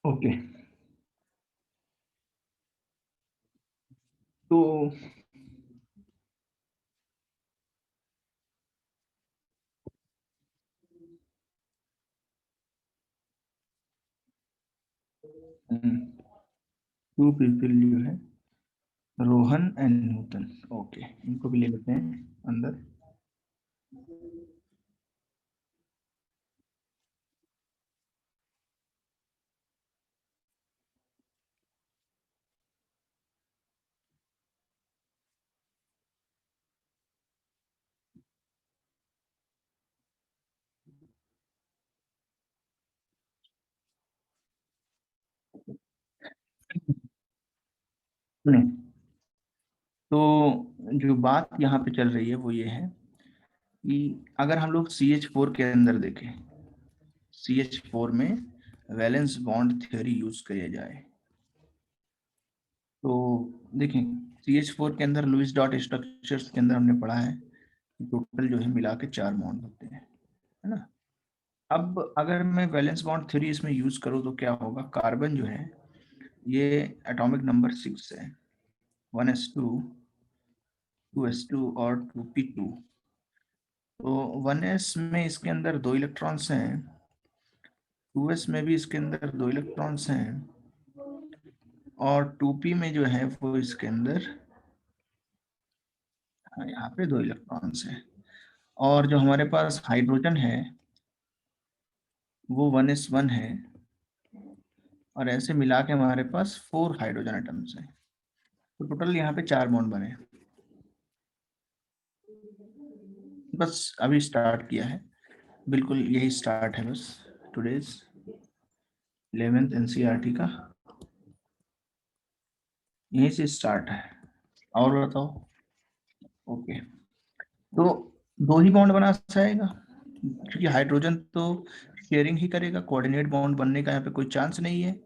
Okay, तो to people जो है, रोहन एंड नूतन। ओके, इनको भी ले लेते हैं अंदर। नहीं, तो जो बात यहाँ पे चल रही है वो ये है कि अगर हम लोग CH4 के अंदर देखें, CH4 में वैलेंस बॉन्ड थ्योरी यूज किया जाए, तो देखें CH4 के अंदर लुईस डॉट स्ट्रक्चर्स के अंदर हमने पढ़ा है टोटल जो है मिला के 4 बॉन्ड होते हैं, है ना। अब अगर मैं वैलेंस बॉन्ड थ्योरी इसमें यूज करूँ तो क्या होगा, कार्बन जो है ये एटॉमिक नंबर 6 है, 1s2, 2s2 और 2p2। तो 1s में इसके अंदर 2 इलेक्ट्रॉन्स हैं, 2s में भी इसके अंदर 2 इलेक्ट्रॉन्स हैं, और 2p में जो है वो इसके अंदर, हाँ, यहाँ पे 2 इलेक्ट्रॉन्स हैं। और जो हमारे पास हाइड्रोजन है वो 1s1 है, और ऐसे मिला के हमारे पास 4 हाइड्रोजन एटम्स हैं। तो टोटल यहाँ पे 4 बॉन्ड बने। बस अभी स्टार्ट किया है, बिल्कुल यही स्टार्ट है बस, टुडेज 11th NCERT का यहीं से स्टार्ट है। और बताओ। ओके, तो 2 ही बॉन्ड बना जाएगा क्योंकि हाइड्रोजन तो शेयरिंग ही करेगा, कोऑर्डिनेट बॉन्ड बनने का यहाँ पे कोई चांस नहीं है।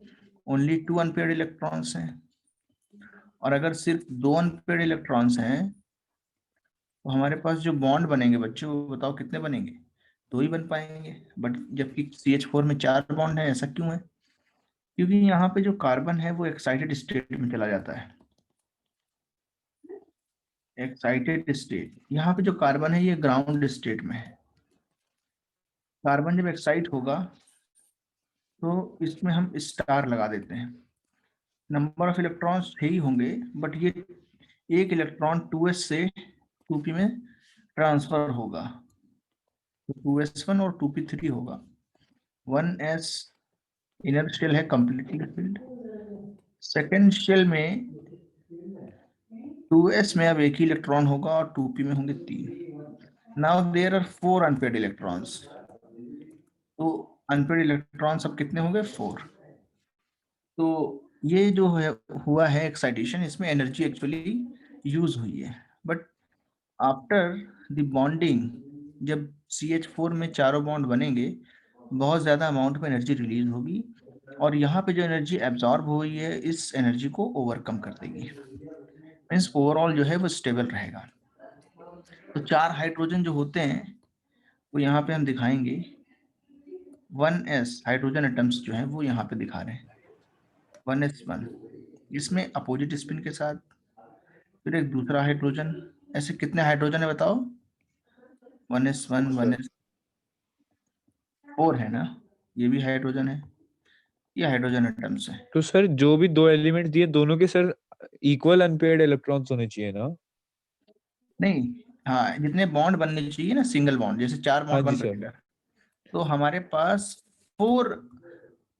ओनली 2 अनपेयर्ड इलेक्ट्रॉन्स हैं, और अगर सिर्फ 2 अनपेयर्ड इलेक्ट्रॉन्स हैं तो हमारे पास जो बॉन्ड बनेंगे बच्चों, वो बताओ कितने बनेंगे, 2 ही बन पाएंगे। बट जबकि CH4 में 4 बॉन्ड है, ऐसा क्यों है? क्योंकि यहाँ पे जो कार्बन है वो एक्साइटेड स्टेट में चला जाता है। एक्साइटेड स्टेट, यहाँ पे जो कार्बन है ये ग्राउंड स्टेट में है। कार्बन जब एक्साइट होगा तो इसमें हम स्टार लगा देते हैं, नंबर ऑफ इलेक्ट्रॉन्स ही होंगे, बट ये एक इलेक्ट्रॉन 2s से 2p में ट्रांसफर होगा, तो 2s1 और 2p3 होगा। 1s इनर शेल है कंप्लीटली फिल्ड, सेकेंड शेल में 2s में अब एक ही इलेक्ट्रॉन होगा और 2p में होंगे 3। Now there are 4 unpaired electrons, तो अनपेड इलेक्ट्रॉन्स अब कितने होंगे, 4। तो ये जो है हुआ है एक्साइटेशन, इसमें एनर्जी एक्चुअली यूज हुई है, बट आफ्टर द बॉन्डिंग जब CH4 में चारों बॉन्ड बनेंगे बहुत ज्यादा अमाउंट में एनर्जी रिलीज होगी, और यहाँ पे जो एनर्जी एब्जॉर्ब हुई है इस एनर्जी को ओवरकम कर देगी, मीन्स ओवरऑल जो है वो स्टेबल रहेगा। तो 4 हाइड्रोजन जो होते हैं वो यहाँ पे हम दिखाएंगे, 1s हाइड्रोजन एटम्स जो है वो यहाँ पे दिखा रहे हैं, 1s1 इसमें अपोजिट स्पिन के साथ, फिर एक दूसरा हाइड्रोजन। ऐसे कितने हाइड्रोजन है बताओ, 1s1 1s4 है ना, ये भी हाइड्रोजन है, ये हाइड्रोजन एटम्स है। तो सर जो भी 2 एलिमेंट दिए दोनों के सर इक्वल अनपेयर्ड इलेक्ट्रॉन्स होने चाहिए ना? नहीं, हाँ, जितने बॉन्ड बनने चाहिए ना, सिंगल बॉन्ड, जैसे 4 हाँ बॉन्ड जी बन सर। रहे हैं, तो हमारे पास 4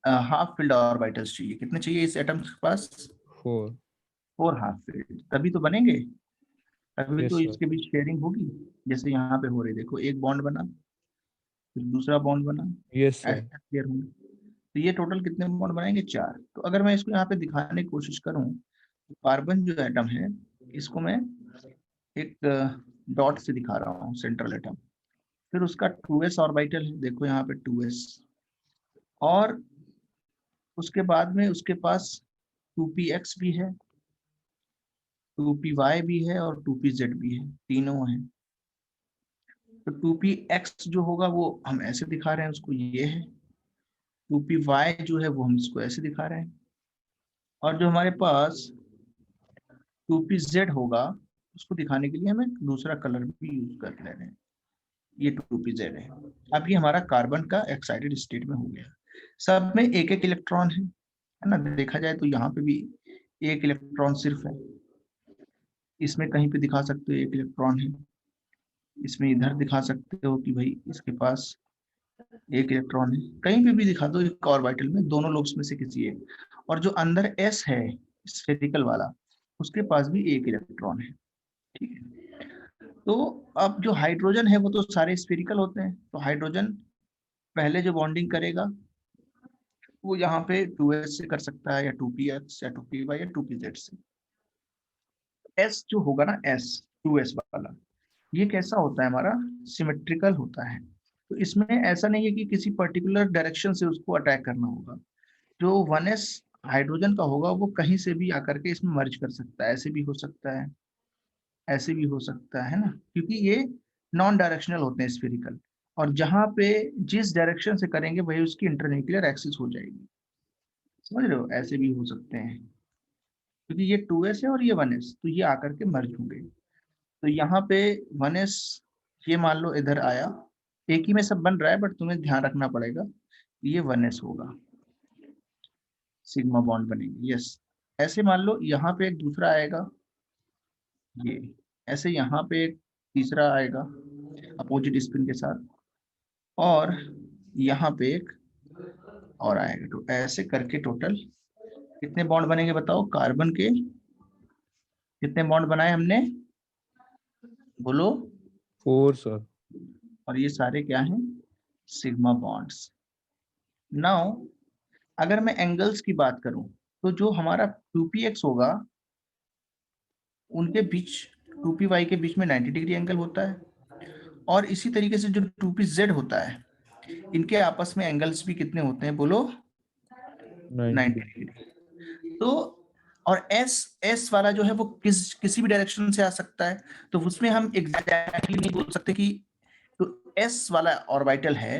हाफ फील्ड ऑर्बिटल्स चाहिए। कितने चाहिए इस एटम्स के पास, 4। 4 हाफ फील्ड, तभी तो बनेंगे, तभी यस तो सर। इसके बीच शेयरिंग होगी। जैसे यहाँ पे हो रही, देखो एक बॉन्ड बना, फिर दूसरा बॉन्ड बना, यस सर। ऐसे शेयर होंगे। तो ये टोटल कितने बॉन्ड बनाएंगे, 4। तो अगर मैं इसको यहाँ पे दिखाने की कोशिश करूँ तो कार्बन जो एटम है इसको मैं एक डॉट से दिखा रहा हूँ, सेंट्रल एटम, फिर उसका 2s ऑर्बिटल है, देखो यहाँ पे 2s, और उसके बाद में उसके पास 2px भी है, 2py भी है और 2pz भी है, तीनों हैं। तो 2px जो होगा वो हम ऐसे दिखा रहे हैं उसको, ये है। 2py जो है वो हम इसको ऐसे दिखा रहे हैं। और जो हमारे पास 2pz होगा उसको दिखाने के लिए हमें दूसरा कलर भी यूज कर ले रहे हैं। ये 2pz है। अब ये हमारा कार्बन का एक्साइटेड स्टेट में हो गया। सब में एक एक इलेक्ट्रॉन है ना। देखा जाए तो यहाँ पे भी एक इलेक्ट्रॉन सिर्फ है। इसमें कहीं पे दिखा सकते हो एक इलेक्ट्रॉन है, इसमें इधर दिखा सकते हो कि भाई इसके पास एक इलेक्ट्रॉन है, कहीं पे भी दिखा दो एक ऑर्बिटल में, दोनों लोब्स में से किसी एक। और जो अंदर एस है स्फेरिकल वाला, उसके पास भी एक इलेक्ट्रॉन है। ठीक है। तो अब जो हाइड्रोजन है वो तो सारे स्फेरिकल होते हैं, तो हाइड्रोजन पहले जो बॉन्डिंग करेगा वो यहाँ पे 2s से कर सकता है, या 2px या 2py या 2pz से। s जो होगा ना, s 2s वाला, ये कैसा होता है हमारा, सिमेट्रिकल होता है। तो इसमें ऐसा नहीं है कि किसी पर्टिकुलर डायरेक्शन से उसको अटैक करना होगा। जो 1s हाइड्रोजन का होगा वो कहीं से भी आकर के इसमें मर्ज कर सकता है, ऐसे भी हो सकता है, ऐसे भी हो सकता है ना, क्योंकि ये नॉन डायरेक्शनल होते हैं स्फेरिकल। और जहां पे जिस डायरेक्शन से करेंगे वही उसकी इंटरन्यूक्लियर एक्सिस हो जाएगी। समझ रहे हो, ऐसे भी हो सकते हैं, क्योंकि ये 2s है और ये 1s, तो ये आकर के मर्ज होंगे। तो यहाँ पे 1s, ये मान लो इधर आया, एक ही में सब बन रहा है बट तुम्हें ध्यान रखना पड़ेगा, ये 1s होगा, सिग्मा बॉन्ड बनेंगे। यस, ऐसे मान लो यहाँ पे एक दूसरा आएगा, ये ऐसे यहाँ पे एक तीसरा आएगा अपोजिट स्पिन के साथ, और यहाँ पे एक और आएगा। तो ऐसे करके टोटल कितने बॉन्ड बनेंगे बताओ, कार्बन के कितने बॉन्ड बनाए हमने, बोलो। 4 सर। और ये सारे क्या हैं, सिग्मा बॉन्ड्स। नाउ अगर मैं एंगल्स की बात करूं, तो जो हमारा 2px होगा उनके बीच, 2py के बीच में 90 डिग्री एंगल होता है। और इसी तरीके से जो 2pz होता है, इनके आपस में एंगल्स भी कितने होते हैं, बोलो, 90 90। डिग्री। तो और एस वाला जो है वो किसी भी डायरेक्शन से आ सकता है। तो उसमें हम एग्जैक्टली नहीं बोल सकते कि, तो एस वाला ऑर्बिटल है,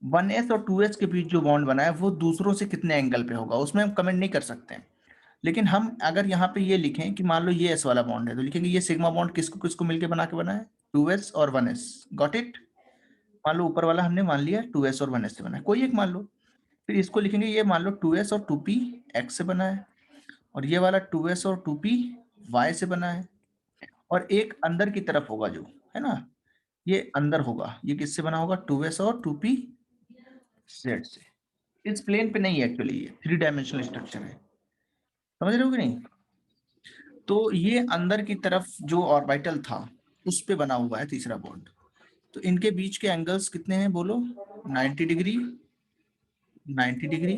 1s और 2s के बीच जो बॉन्ड बना है वो दूसरों से कितने एंगल पे होगा, उसमें हम कमेंट नहीं कर सकते हैं। लेकिन हम अगर यहाँ पे ये लिखें कि मान लो ये s वाला बॉन्ड है, तो लिखेंगे ये सिग्मा बॉन्ड किसको किसको मिलके बना के बना है, 2s और 1s। Got it. मान लो ऊपर वाला हमने मान लिया 2s और 1s से बना है, कोई एक मान लो। फिर इसको लिखेंगे ये मान लो 2s और 2p x से बना है, और ये वाला 2s और 2p y से बना है। और एक अंदर की तरफ होगा जो है ना, ये अंदर होगा, ये किससे बना होगा, 2s और 2p z से। इस प्लेन पे नहीं है एक्चुअली, ये 3 डायमेंशनल स्ट्रक्चर है, समझ रहे हो कि नहीं। तो ये अंदर की तरफ जो ऑर्बिटल था उस पे बना हुआ है तीसरा बॉन्ड। तो इनके बीच के एंगल्स कितने हैं बोलो, 90 डिग्री, 90 डिग्री,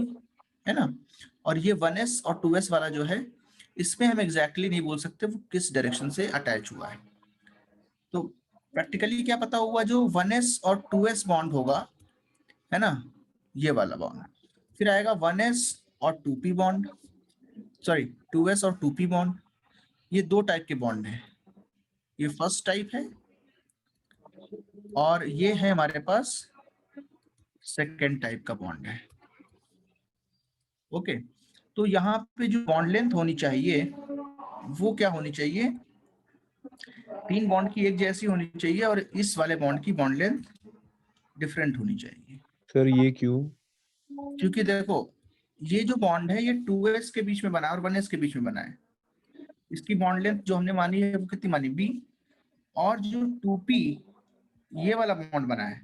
है ना। और ये 1s और 2s वाला जो है, इसमें हम एग्जैक्टली नहीं बोल सकते वो किस डायरेक्शन से अटैच हुआ है। तो प्रैक्टिकली क्या पता हुआ, जो 1s और 2s बॉन्ड होगा, है ना, ये वाला बॉन्ड, फिर आएगा 1s और 2p बॉन्ड, सॉरी 2s और 2p बॉन्ड। ये दो टाइप के बॉन्ड हैं, ये फर्स्ट टाइप है और ये है हमारे पास सेकेंड टाइप का बॉन्ड है। ओके। तो यहाँ पे जो बॉन्ड लेंथ होनी चाहिए वो क्या होनी चाहिए, 3 बॉन्ड की एक जैसी होनी चाहिए, और इस वाले बॉन्ड की बॉन्ड लेंथ डिफरेंट होनी चाहिए। सर ये क्यों? क्योंकि देखो, ये जो बॉन्ड है ये 2s के बीच में बना है और 1s के बीच में बना है। इसकी बॉन्ड लेंथ जो हमने मानी है वो कितनी मानी, b। और जो 2p ये वाला बॉन्ड बना है,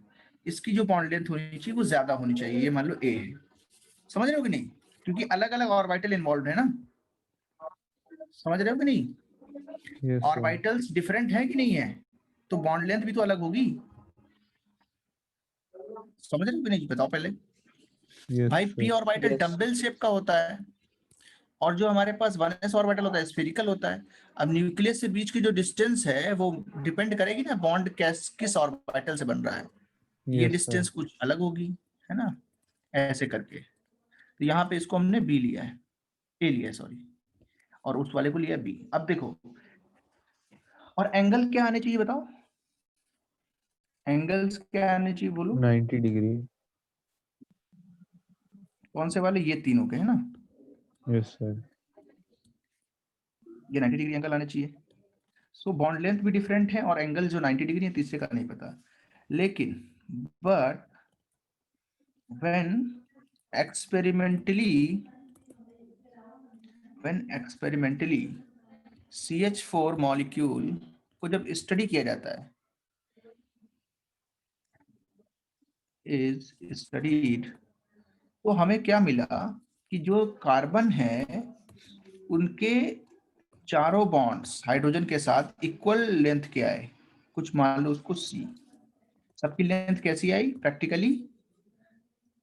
इसकी जो बॉन्ड लेंथ होनी चाहिए वो ज्यादा होनी चाहिए, ये मान लो a है। समझ रहे हो कि नहीं, क्योंकि अलग अलग ऑर्बिटल इन्वॉल्व है ना, समझ रहे हो कि नहीं। Yes sir. ऑर्बिटल्स डिफरेंट है कि नहीं है, तो बॉन्ड लेंथ भी तो अलग होगी। समझ रहे हो कि नहीं, बताओ पहले। यस भाई p sir. Orbital dumbbell shape का होता है, और जो हमारे पास 1s ऑर्बिटल होता है स्फेरिकल होता है। अब न्यूक्लियस से बीच की जो डिस्टेंस है वो डिपेंड करेगी ना बॉन्ड किस ऑर्बिटल से बन रहा है, ये यस सर। डिस्टेंस कुछ अलग होगी, है ना, ऐसे करके। तो यहाँ पे इसको हमने बी लिया है, ए लिया है सॉरी, और उस वाले को लिया बी। अब देखो, और एंगल क्या आने चाहिए बताओ, एंगल्स क्या आने चाहिए बोलो? 90 डिग्री। कौन से वाले? ये तीनों के है ना? Yes sir. ये 90 डिग्री एंगल आने चाहिए। सो बॉन्ड लेंथ भी डिफरेंट है और एंगल जो 90 डिग्री है, तीसरे का नहीं पता। लेकिन but when experimentally CH4 molecule को जब स्टडी किया जाता है, इज स्टडीड, तो हमें क्या मिला कि जो कार्बन है उनके चारों बॉन्ड्स हाइड्रोजन के साथ इक्वल लेंथ के आए। कुछ मान लो उसको C। सबकी लेंथ कैसी आई practically?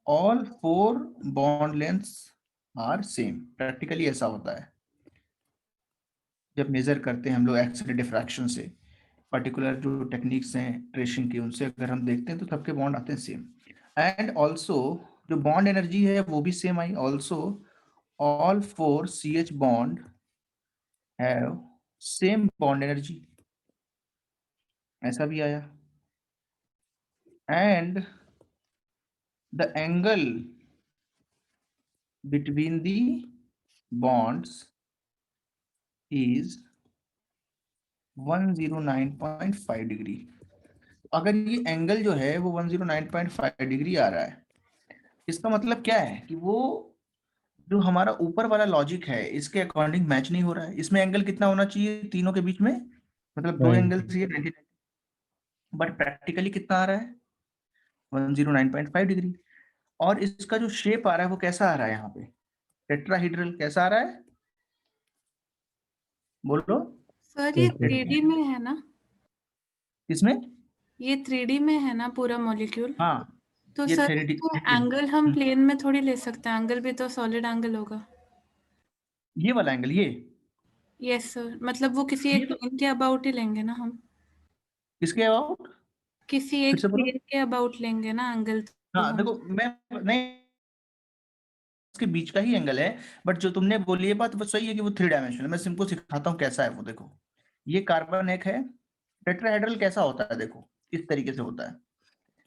All 4 bond lengths are same. Practically ऐसा होता है जब मेजर करते हैं हम लोग एक्सरे डिफ्रैक्शन से। पर्टिकुलर जो टेक्निक्स हैं ट्रेसिंग की, उनसे अगर हम देखते हैं तो सबके बॉन्ड आते हैं सेम। एंड ऑल्सो जो बॉन्ड एनर्जी है वो भी same I. Also all 4 CH bond have same bond energy, ऐसा भी आया। And the angle between the bonds is 109.5 degree. अगर ये एंगल जो है वो 109.5 डिग्री आ रहा है, इसका मतलब क्या है कि वो जो हमारा ऊपर वाला लॉजिक है इसके अकॉर्डिंग मैच नहीं हो रहा है। इसमें एंगल कितना होना चाहिए तीनों के बीच में? मतलब दो 90। एंगल्स ये 90, बट प्रैक्टिकली कितना आ रहा है? 109.5 डिग्री। और इसका जो शेप आ रहा है वो कैसा आ रहा है यहाँ पे? टेट्राहीड्रल कैसा आ रहा है? बोलो। सर ये बिल्कुल। 3D में है ना? इसमें ये 3D में है ना पूरा मॉलिक्यूल? हाँ, तो ये सर थ्री तो एंगल हम प्लेन में थोड़ी ले सकते हैं, एंगल भी तो सॉलिड एंगल होगा। ये वाला एंगल, ये यस सर, मतलब वो किसी ये एक तो प्लेन के अबाउट ही लेंगे ना हम? किसके अबाउट? किसी फिर एक से बोलो। प्लेन के अबाउट लेंगे ना एंगल तो हाँ हम? देखो, मैं नहीं, इसके बीच का ही एंगल है। बट जो तुमने बोली है बात वो सही है कि वो 3 डायमेंशनल। मैं तुमको सिखाता हूँ कैसा है वो। देखो, ये कार्बन एक है। टेट्राहेड्रल कैसा होता है? देखो इस तरीके से होता है।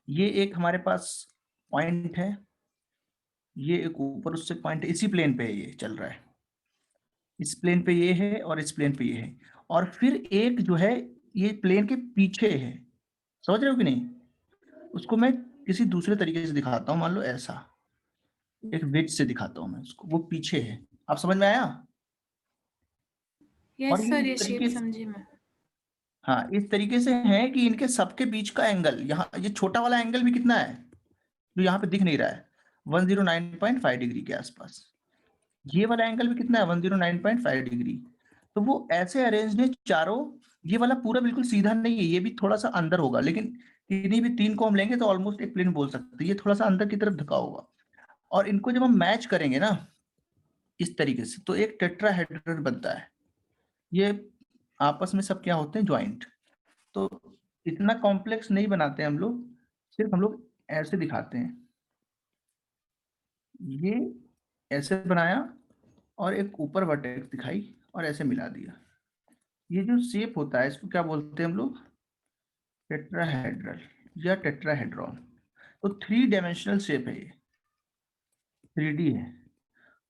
ये एक हमारे पास पॉइंट है, ये एक ऊपर उससे पॉइंट है, इसी प्लेन पे ये चल रहा है। इस प्लेन पे ये है और इस प्लेन पे ये है। और फिर एक जो है ये प्लेन के पीछे है। समझ रहे हो कि नहीं? उसको मैं किसी दूसरे तरीके से दिखाता हूँ। मान लो ऐसा एक वेज से दिखाता हूँ मैं उसको, वो पीछे है। आप समझ में आया? और यस ये सर, इस ये शेप तरीके से, समझी मैं। हाँ इस तरीके से है कि इनके सबके बीच का एंगल, यहाँ ये छोटा वाला एंगल भी कितना है जो यहाँ पे दिख नहीं रहा है? 109.5 डिग्री के आसपास। ये वाला एंगल भी कितना है? 109.5 डिग्री। तो वो ऐसे अरेंज है चारों। ये वाला पूरा बिल्कुल सीधा नहीं है, ये भी थोड़ा सा अंदर होगा, लेकिन इन्हीं भी तीन को हम लेंगे तो ऑलमोस्ट एक प्लेन बोल सकते हैं। ये थोड़ा सा अंदर की तरफ झुका होगा। और इनको जब हम मैच करेंगे ना इस तरीके से, तो एक टेट्राहेड्रल बनता है। ये आपस में सब क्या होते हैं? ज्वाइंट। तो इतना कॉम्प्लेक्स नहीं बनाते हम लोग, सिर्फ हम लोग ऐसे दिखाते हैं। ये ऐसे बनाया और एक ऊपर वर्टेक्स दिखाई और ऐसे मिला दिया। ये जो शेप होता है इसको क्या बोलते हैं हम लोग? टेट्राहेड्रल या टेट्राहेड्रॉन। तो 3 डायमेंशनल शेप है ये, 3D है।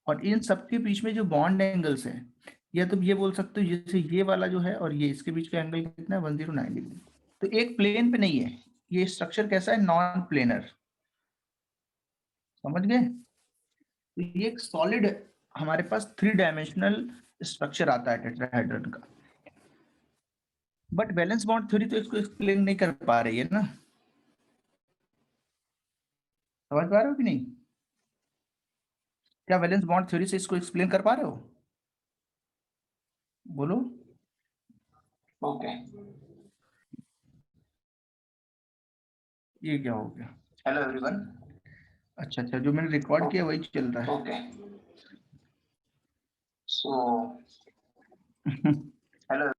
और इन सबके बीच में जो बॉन्ड एंगल्स हैं, या तुम ये बोल सकते हो जैसे ये वाला जो है और ये, इसके बीच का एंगल कितना है? 109 डिग्री। तो एक प्लेन पे नहीं है। ये स्ट्रक्चर कैसा है? Non planar. समझ गए? तो ये एक सॉलिड हमारे पास 3 डायमेंशनल स्ट्रक्चर आता है टेट्राहेड्रन का। बट बैलेंस बॉन्ड थ्योरी तो इसको एक्सप्लेन नहीं कर पा रही है ना। समझ पा रहे हो कि नहीं? क्या वैलेंस बॉन्ड थ्योरी से इसको एक्सप्लेन कर पा रहे हो? बोलो। ओके, ये क्या हो गया? Hello everyone. अच्छा अच्छा, जो मैंने रिकॉर्ड किया वही चल रहा है। ओके, सो हेलो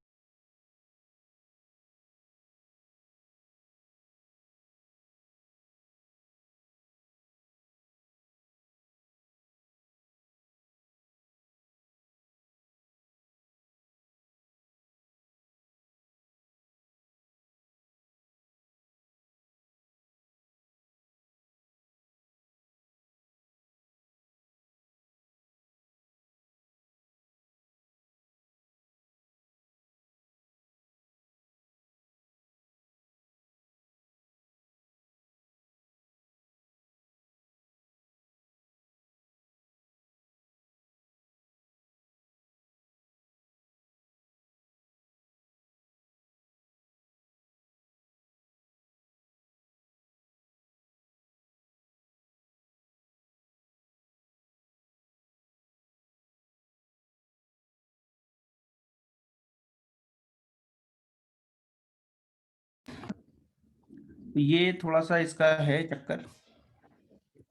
तो ये थोड़ा सा इसका है चक्कर।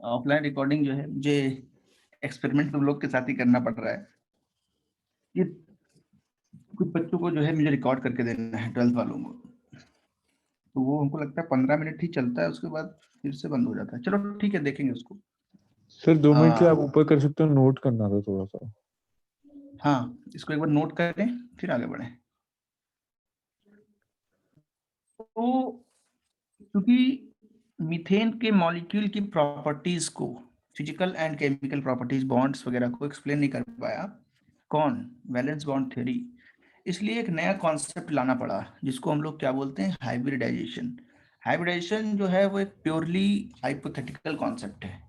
ऑफलाइन रिकॉर्डिंग जो है मुझे एक्सपेरिमेंट तुम लोग के साथ ही करना पड़ रहा है। ये कुछ बच्चों को जो है मुझे रिकॉर्ड करके देना है, 12th वालों को, तो वो हमको लगता है 15 मिनट ही चलता है, उसके बाद फिर से बंद हो जाता है। चलो ठीक है, देखेंगे उसको। सर 2 मिनट के आ, आप ऊपर कर सकते हो, नोट करना था थोड़ा सा। हाँ, इसको एक बार नोट करें फिर आगे बढ़े। तो क्योंकि मीथेन के मॉलिक्यूल की प्रॉपर्टीज को, physical and chemical properties, bonds वगैरह को एक्सप्लेन नहीं कर पाया कौन, वैलेंस बॉन्ड थ्योरी, इसलिए एक नया कॉन्सेप्ट लाना पड़ा जिसको हम लोग क्या बोलते हैं, हाइब्रिडाइजेशन। हाइब्रिडाइजेशन जो है वो एक प्योरली हाइपोथेटिकल कॉन्सेप्ट है,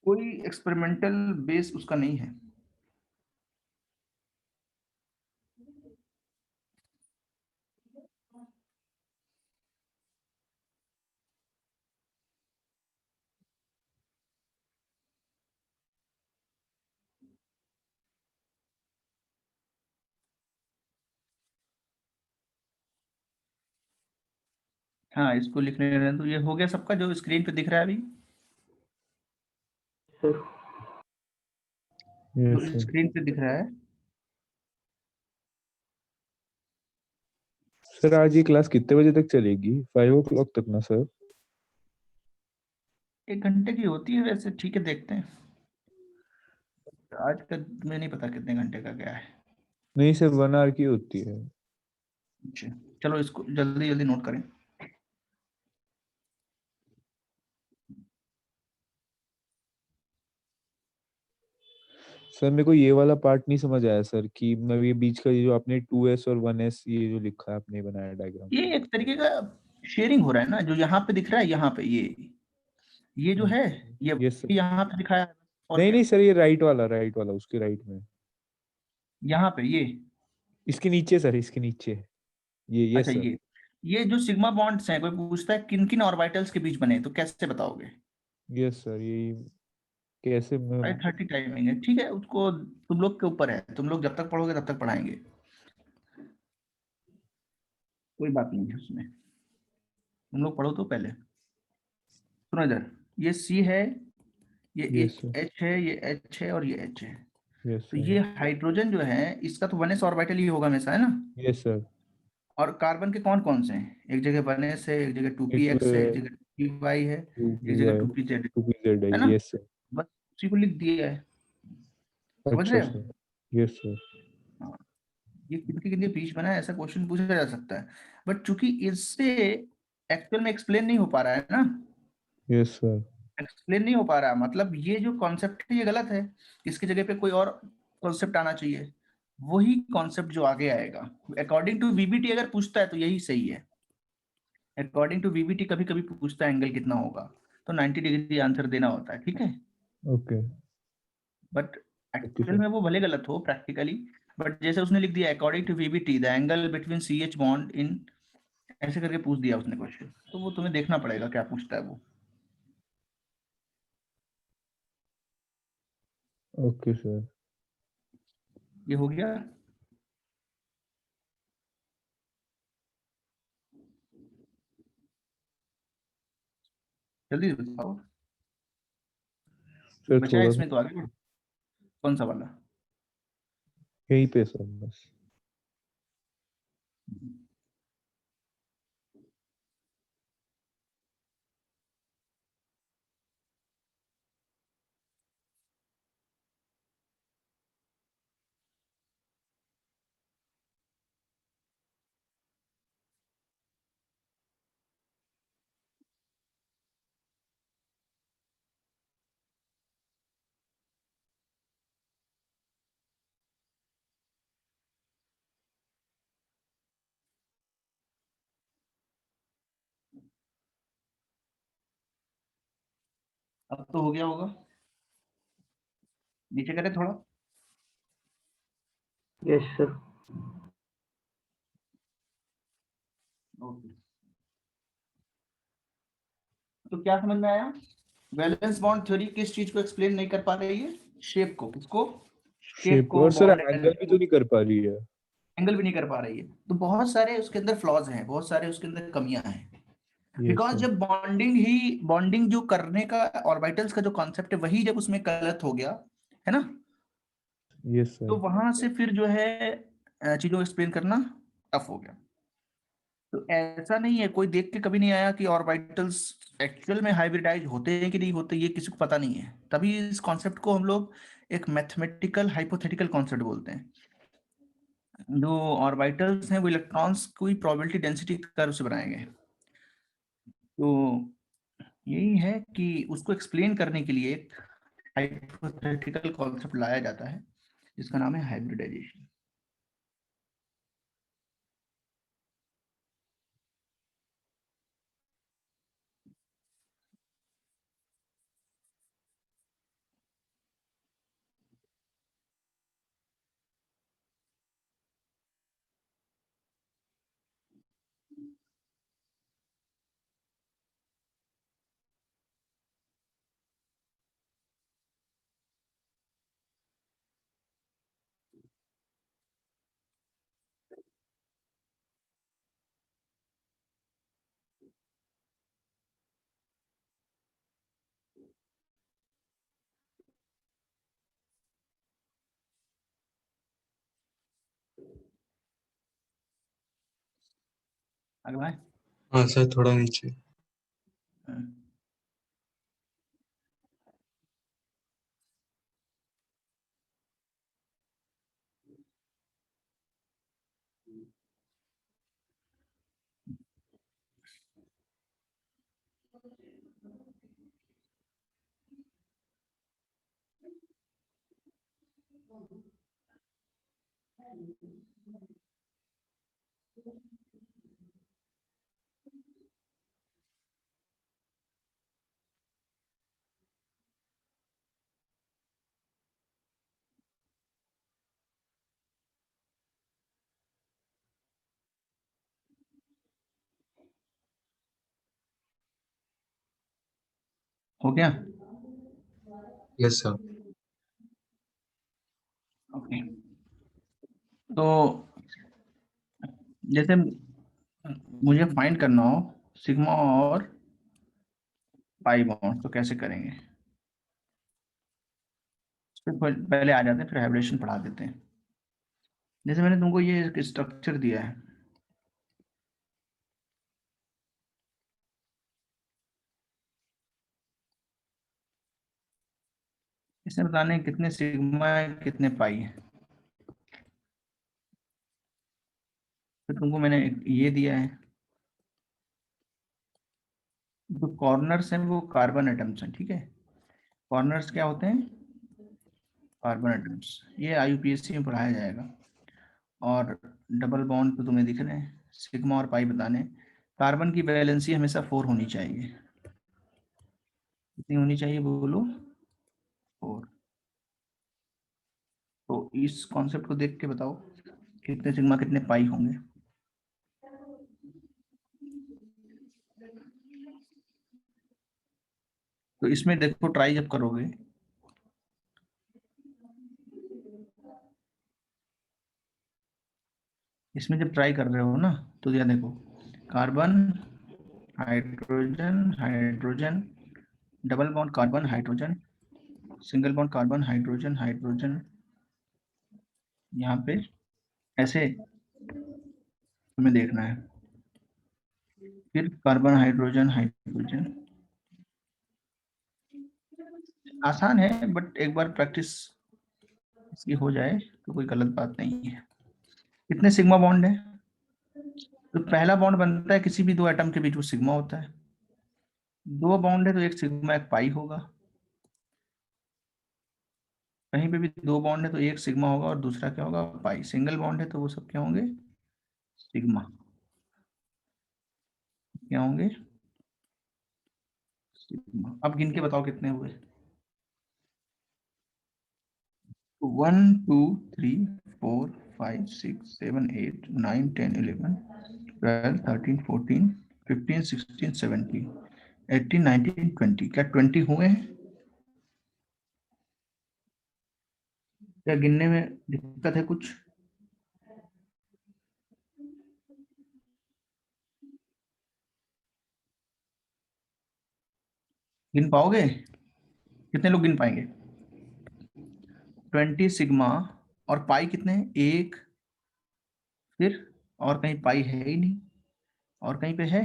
कोई एक्सपेरिमेंटल बेस उसका नहीं है। हाँ, इसको लिखने रहने दो। ये हो गया सबका जो स्क्रीन पे दिख रहा है अभी, यस जो सर। स्क्रीन पे दिख रहा है। सर आज ये क्लास कितने बजे तक चलेगी? 5 o'clock तक ना सर? 1 घंटे की होती है वैसे, ठीक है देखते हैं। आज का मुझे नहीं पता कितने घंटे का क्या है। नहीं सर, 1 hour की होती है। अच्छा, चलो इसको जल्दी जल्दी नोट करें। सर मेरे को ये वाला पार्ट नहीं समझ आया सर, कि मतलब ये बीच का ये जो आपने 2s और 1s ये जो लिखा है आपने बनाया डायग्राम। ये एक तरीके का शेयरिंग हो रहा है ना, जो यहाँ पे दिख रहा है, यहाँ पे ये जो है, ये यस सर। यहाँ पे दिखाया है, और नहीं क्या, नहीं सर, ये राइट वाला उसके राइट में। यहाँ पे ये। इसके नीचे सर, इसके नीचे। ये अच्छा, यस सर। ये जो सिग्मा बॉन्ड्स हैं, कोई पूछता है किन किन ऑर्बिटल्स के बीच बने, तो कैसे बताओगे? यस सर, ये कैसे मैं। 5:30 टाइमिंग है, ठीक है, उसको तुम लोग के ऊपर है, तुम लोग जब तक पढ़ोगे तब तक पढ़ाएंगे, कोई बात नहीं है उसमें। तुम लोग पढ़ो तो पहले। सुनो इधर, ये सी है, ये यस एक सर। एच है, ये एच है और ये एच है। यस तो सर। ये हाइड्रोजन जो है इसका तो 1s ऑर्बिटल ही होगा हमेशा, है ना? Yes sir. और कार्बन के कौन कौन से हैं? एक जगह 1s है, एक जगह एक 2px है, एक जगह 2py है, टू एक पी जगह वाई 2pz है 2pz है। है ना? Yes sir. बस उसी को लिख दिया है, समझ अच्छा रहे हो? सर। Yes sir. हाँ, ये किनके किनके बीच बना है ऐसा क्वेश्चन पूछा जा सकता है, बट चूंकि इससे एक्चुअल में एक्सप्लेन नहीं हो पा रहा है ना, यस सर। एक्सप्लेन नहीं हो पा रहा, मतलब ये जो कॉन्सेप्ट है ये गलत है, इसकी जगह पे कोई और कॉन्सेप्ट आना चाहिए, वही कॉन्सेप्ट जो आगे आएगा। अकॉर्डिंग टू वीबीटी अगर पूछता है तो यही सही है। अकॉर्डिंग टू वीबीटी कभी कभी पूछता है एंगल कितना होगा, तो 90 डिग्री आंसर देना होता है, ठीक है। Okay. But okay actual sir. में वो भले गलत हो प्रैक्टिकली, बट जैसे उसने लिख दिया according to VBT the angle between C H bond in, ऐसे करके पूछ दिया उसने क्वेश्चन, तो वो तुम्हें देखना पड़ेगा क्या पूछता है वो। Okay sir. ये हो गया। जल्दी बताओ, सर बचा है थोड़ा सा इसमें तो आगे बढ़ो। कौन सा वाला? यहीं पे सर बस। अब तो हो गया होगा, नीचे करें थोड़ा। Yes sir. ओके, तो क्या समझ में आया? वैलेंस बॉन्ड थ्योरी किस चीज को एक्सप्लेन नहीं कर पा रही है? शेप को, किसको? शेप शेप को, और सर बॉन्ड एंगल भी तो नहीं कर पा रही है। एंगल भी नहीं कर पा रही है। तो बहुत सारे उसके अंदर फ्लॉज हैं, बहुत सारे उसके अंदर कमियां हैं। Yes because sir. जब बॉन्डिंग जो करने का ऑर्बिटल्स का जो कॉन्सेप्ट है वही जब उसमें गलत हो गया, है ना, यस तो सर। वहां से फिर जो है चीजों को एक्सप्लेन करना टफ हो गया। तो ऐसा नहीं है, कोई देख के कभी नहीं आया कि ऑर्बिटल्स एक्चुअल में हाइब्रिडाइज होते हैं कि नहीं होते, ये किसी को पता नहीं है। तभी इस कॉन्सेप्ट को हम लोग एक मैथमेटिकल हाइपोथेटिकल कॉन्सेप्ट बोलते हैं। जो ऑर्बिटल्स हैं वो इलेक्ट्रॉन्स की प्रोबेबिलिटी डेंसिटी कर्व से बनाए गए हैं। तो यही है कि उसको एक्सप्लेन करने के लिए एक हाइपोथेटिकल कॉन्सेप्ट लाया जाता है जिसका नाम है हाइब्रिडाइजेशन। अगला है। हाँ सर, थोड़ा नीचे। हो गया। Yes sir. ओके। तो जैसे मुझे फाइंड करना हो सिग्मा और पाई बॉन्ड तो कैसे करेंगे, फिर पहले आ जाते हैं, फिर हाइब्रिडेशन पढ़ा देते हैं। जैसे मैंने तुमको ये स्ट्रक्चर दिया है, इसमें बताने हैं कितने सिग्मा है कितने पाई है। फिर तुमको मैंने ये दिया है, जो कॉर्नर्स हैं वो कार्बन एटम्स हैं, ठीक है। कॉर्नर्स क्या होते हैं, कार्बन एटम्स। ये IUPAC में पढ़ाया जाएगा। और डबल बॉन्ड तो तुम्हें दिख रहे हैं, सिग्मा और पाई बताने। कार्बन की वैलेंसी हमेशा 4 होनी चाहिए। कितनी होनी चाहिए बोलो, 4। तो इस कॉन्सेप्ट को देख के बताओ कितने सिग्मा कितने पाई होंगे। तो इसमें देखो ट्राई जब करोगे, इसमें जब ट्राई कर रहे हो ना, तो यह देखो carbon hydrogen hydrogen, double bond carbon hydrogen, single bond carbon hydrogen hydrogen, यहाँ पे ऐसे तुम्हें देखना है। फिर कार्बन हाइड्रोजन हाइड्रोजन। आसान है बट एक बार प्रैक्टिस इसकी हो जाए तो कोई गलत बात नहीं है। कितने सिग्मा बॉन्ड है, तो पहला बॉन्ड बनता है किसी भी दो एटम के बीच, वो सिग्मा होता है। दो बॉन्ड है तो एक सिग्मा एक पाई होगा। कहीं पे भी दो बॉन्ड है तो एक सिग्मा होगा और दूसरा क्या होगा, पाई। सिंगल बॉन्ड है तो वो सब क्या होंगे, सिग्मा। क्या होंगे, सिग्मा। अब गिन के बताओ कितने हुए। 1 2 3 4 5 6 7 8 9 10 11 12 13 14 15 16 17 18 19 20। क्या 20 हुए हैं, क्या गिनने में दिक्कत है कुछ। गिन पाओगे? कितने लोग गिन पाएंगे? 20 सिग्मा और पाई कितने हैं? 1। फिर और कहीं पाई है ही नहीं, और कहीं पे है?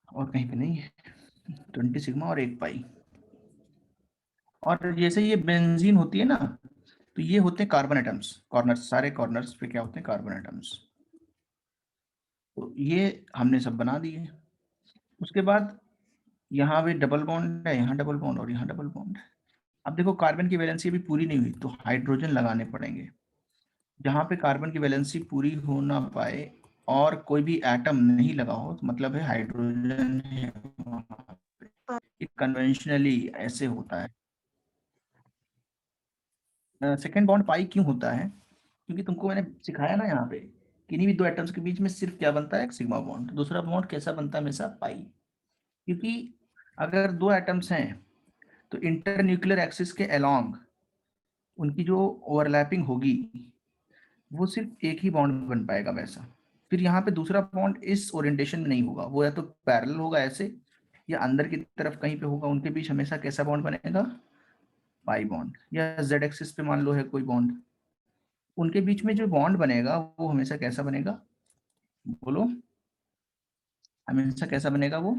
और कहीं पे नहीं है। 20 सिग्मा और 1 पाई। और जैसे ये बेंजीन होती है ना, तो ये होते हैं कार्बन एटम्स, कॉर्नर्स, सारे कॉर्नर्स पे क्या होते हैं? Carbon atoms. तो ये हमने सब बना दिए। उसके बाद यहाँ पे डबल बॉन्ड है, यहाँ डबल बॉन्ड और यहाँ डबल बॉन्ड है। अब देखो कार्बन की वैलेंसी अभी पूरी नहीं हुई, तो हाइड्रोजन लगाने पड़ेंगे। जहाँ पे कार्बन की वैलेंसी पूरी हो ना पाए और कोई भी एटम नहीं लगा हो, तो मतलब है हाइड्रोजन है वहाँ पे। कन्वेंशनली ऐसे होता है। सेकेंड बॉन्ड पाई क्यों होता है? क्योंकि तुमको मैंने सिखाया ना यहाँ पे, किन्हीं भी दो एटम्स के बीच में सिर्फ क्या बनता है? एक सिग्मा बॉन्ड। दूसरा बॉन्ड कैसा बनता है? हमेशा पाई। क्योंकि अगर दो एटम्स हैं तो इंटरन्यूक्लियर एक्सिस के अलोंग उनकी जो ओवरलैपिंग होगी वो सिर्फ एक ही बॉन्ड बन पाएगा वैसा। फिर यहाँ पे दूसरा बॉन्ड इस ओरिएंटेशन में नहीं होगा, वो या तो पैरेलल होगा ऐसे, या अंदर की तरफ कहीं पे होगा। उनके बीच हमेशा कैसा बॉन्ड बनेगा? Pi bond. या जेड एक्सिस पे मान लो है कोई बॉन्ड, उनके बीच में जो बॉन्ड बनेगा वो हमेशा कैसा बनेगा? बोलो, हमेशा कैसा बनेगा वो?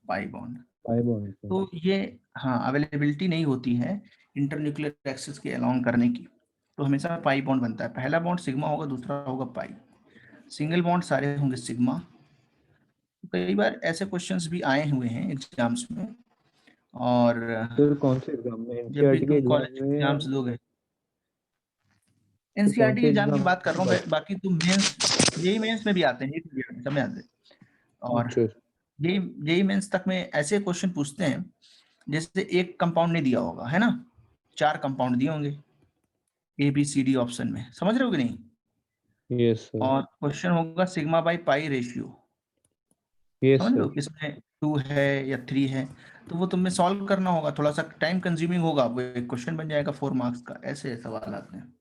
Pi bond. Pi bond sir. तो ये, हाँ, अवेलेबिलिटी नहीं होती है इंटरन्यूक्लियर एक्सिस के अलोंग करने की, तो हमेशा पाई बॉन्ड बनता है। पहला बॉन्ड सिग्मा होगा, दूसरा होगा पाई। सिंगल बॉन्ड सारे होंगे सिग्मा। कई बार ऐसे क्वेश्चंस भी आए हुए हैं एग्जाम्स में। और सर कौन से एग्जाम में? जब भी एनसीईआरटी के तुम एग्जाम कॉलेज में? एग्जाम्स दोगे, तो कौन एनसीईआरटी से एग्जाम की एग्जाम बात कर रहा हूँ में? मैं, बाकी तुम मेंस, जेई मेंस में भी आते हैं, नीट में भी आते हैं, सब में आते हैं। और अच्छा जेई जेई मेंस तक में ऐसे क्वेश्चन पूछते हैं जैसे एक कंपाउंड नहीं दिया होगा, है ना, 4 कंपाउंड दिए होंगे A B C D option में, समझ रहे हो कि नहीं? Yes sir. और क्वेश्चन होगा sigma by pi ratio, yes समझ रहे हो, सर। किसमें 2 है या 3 है। तो वो तुम्हें सॉल्व करना होगा, थोड़ा सा टाइम कंज्यूमिंग होगा, वो एक क्वेश्चन बन जाएगा 4 मार्क्स का। ऐसे सवाल आते हैं,